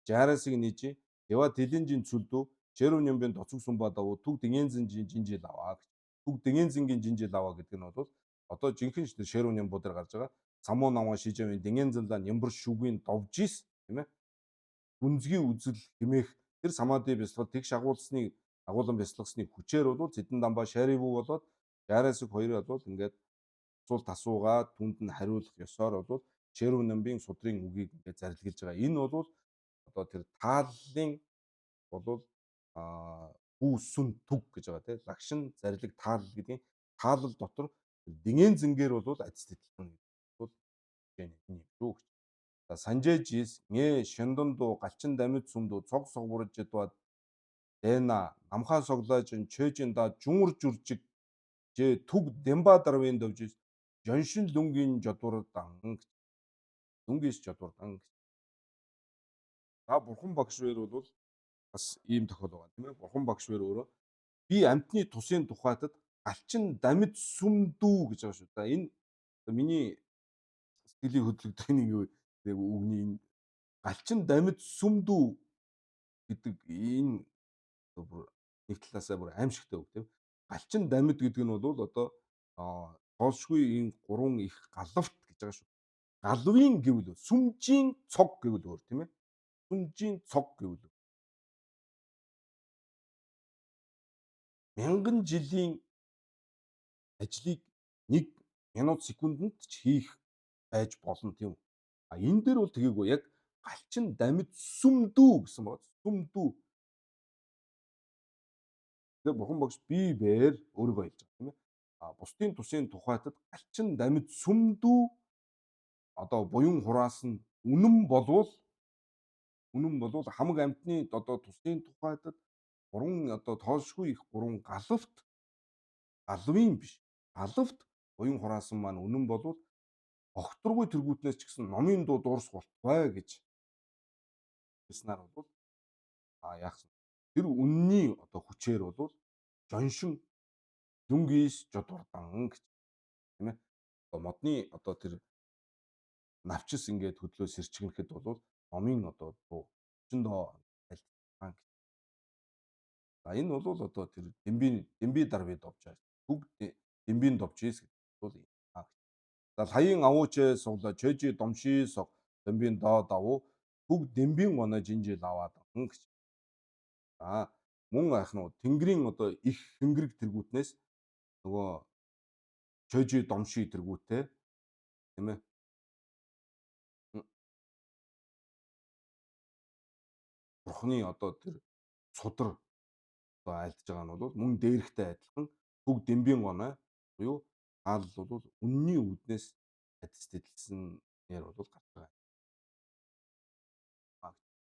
S1: жаараасыг нийжи ява тэлэнжин цүлдүү шэрв нямбын доцог сумбадав түг дэнгэнзэнжийн жинжил аваа гэж түг дэнгэнзэнгийн жинжил аваа гэдэг нь бол одоо жинхэнэ шэрв нямбууд дээр гарч байгаа самуу наваа шиживийн дэнгэнзэлаа нямбар шүгүн довжис тийм ээ гүнзгий үзэл хэмээх тэр самади бясалгал тэгш агуулсан бясалгасны хүчээр бол зэдэн дамба шаривуу болоод жаараасыг хоёр бол ингээд цул тасуугаад түнд нь хариулах ёсоор бол шэрв намбын судрын үгийг ингээд зарлиглаж байгаа. Энэ бол одоо тэр тааллын бол хүү сүн түг гэж байгаа тийм лагшин зарлиг таал гэдгийн таалал дотор дэнгэн зэнгээр бол ац тэтэлхэн бол энэ юм шүү гэж. За санжээжис нэ шэндондо галчин дамид сүмдө цог согбуржэдва дэна намхаа соглаажин чэжинда жуңур журжиг жэ түг дэмба дарвын довжис жоншин лүнгийн жодурдан дүнгис жодурдан. За бурхан багш бэр бол бас ийм тохиол байгаа тийм ээ. Бурхан багш бэр өөрөө би амтны тусын тухайтад галчин дамид сүмдүү гэж байгаа шүү. За энэ миний сэтгэлийн хөдлөгдөг нэг үгний энэ галчин дамид сүмдүү гэдэг энэ бүр нэг талаасаа бүр аимшигтай үг тийм. Галчин дамид гэдэг нь бол одоо тоолшгүй энэ гурван их галавт гэж байгаа шүү. Галвын гэвэл сүмжийн цог гэвэл өөр тийм ээ. Сүмжийн цог гэвэл мянган жилийн ажлыг 1 минут секундэд ч хийх байж болно тийм үү. Энэ дээр бол тгийгөө яг галчин дамид сүмдүү гэсэн байна. Сүмдүү. Тэгээ бурхан багш би бээр өөрийгөө хэлж байгаа тийм ээ. Бусдын тусын тухайтад галчин дамид сүмдүү одоо буян хураас нь үнэн болвол хамаг амтны одоо тусын тухайтад гурван одоо тоолшгүй их гурван галвын биш. Галавт буян хураасан маань үнэн болвол огторгүй тэргүүтнээс ч гэсэн номын дуу дуурс болтугай гэж хэлснээр бол яахсан. Тэр үнний одоо хүчээр бол жоншин дүнгийс жодурдан гэж тийм ээ. Одоо модны одоо тэр навчис ингээд хөдлөө сэрчгэнэхэд бол номын одоо дуу өчөндөө айлтгаан. За энэ бол одоо тэр демби дарвид довжаа. Түг дембийн довжээс гэдэг бол за хаян авууч суглаа чэжи домши сог дембийн доо давуу түг дембийн гоноо жинжил аваад гэж. За мөн ах нь тэнгэрийн одоо их хингэрэг тэргүүтнээс нөгөө чөжи домши тэргүүтээ тийм ээ. М, Бурхны одоо тэр судар одоо айлтж байгаа нь бол мөн дээрхтэй адилхан төг дембийн гоной буюу хаал бол үнний үүднээс адисдэлсэн нэр бол гарч байгаа.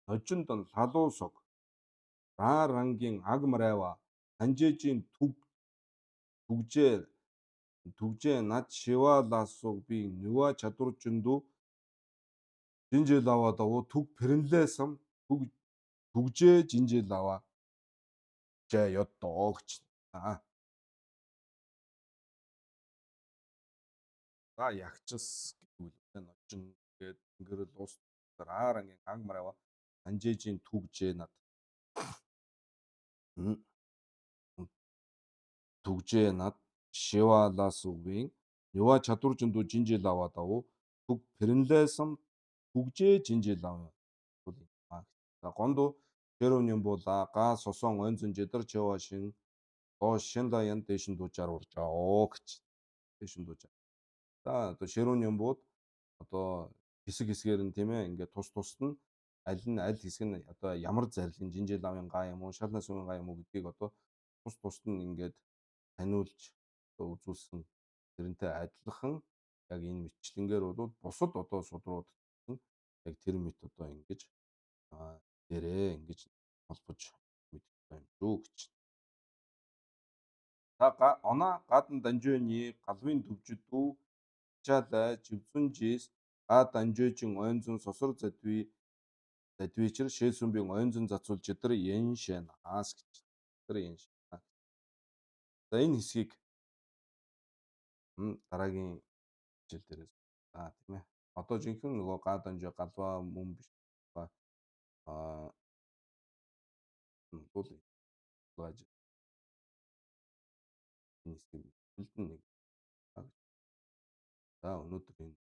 S1: Ножинд нь лалуу сог рангийн аг марайва санжээжийн түгжээ түгжээ над шиваалаасуу би нүва чадваржинду жинжэлава давуу түг пэрэнлээсам түг түгжээ жинжэлава жаа ёддоо гэж. Аа. За ягчс гэвэл ночин гээд ингэрэл ус рангийн аг марайва санжээжийн түгжээ над м, түгжээ над шиваалаасуугийн нүва чадваржинду жинжэлава давуу түг пэрэнлээсам түгжээ жинжэлава. За гондо Червонын була га сосон онзон жидар чавашин доош шянда дэшин дужаар уржаа гэж. Дэшин дужаар. За одоо Ширүүний бууд одоо хэсэг хэсгээр нь тийм ээ ингээд тус тусад нь аль хэсэг нь одоо ямар зарлиг жинжээ лавын га юм уу шалнас үеийн га юм уу гэдгийг одоо тус тусад нь ингээд таниулж одоо үзүүлсэн тэрнтэй адилхан яг энэ мэтчлэнгээр бол бусад одоо судрууд яг тэр мэт одоо ингэж дээрээ ингэж холбож мэдэх юм шүү гэж. За оноо гадна данжууны галвын төвждүү чалай живцүнжис га данжуучин ойнзон сосор задвичэр шээсүмбийн ойнзон зацуул жидар яншанаас гэж. Тэр яншана. За энэ хэсгийг дараагийн хичээл дээрээс тийм ээ. Одоо жинхэнэ нөгөө га данжуу галва мөн биш аа бол байж энэ хэсгийг үлдэн нэг. За өнөөдөр энэ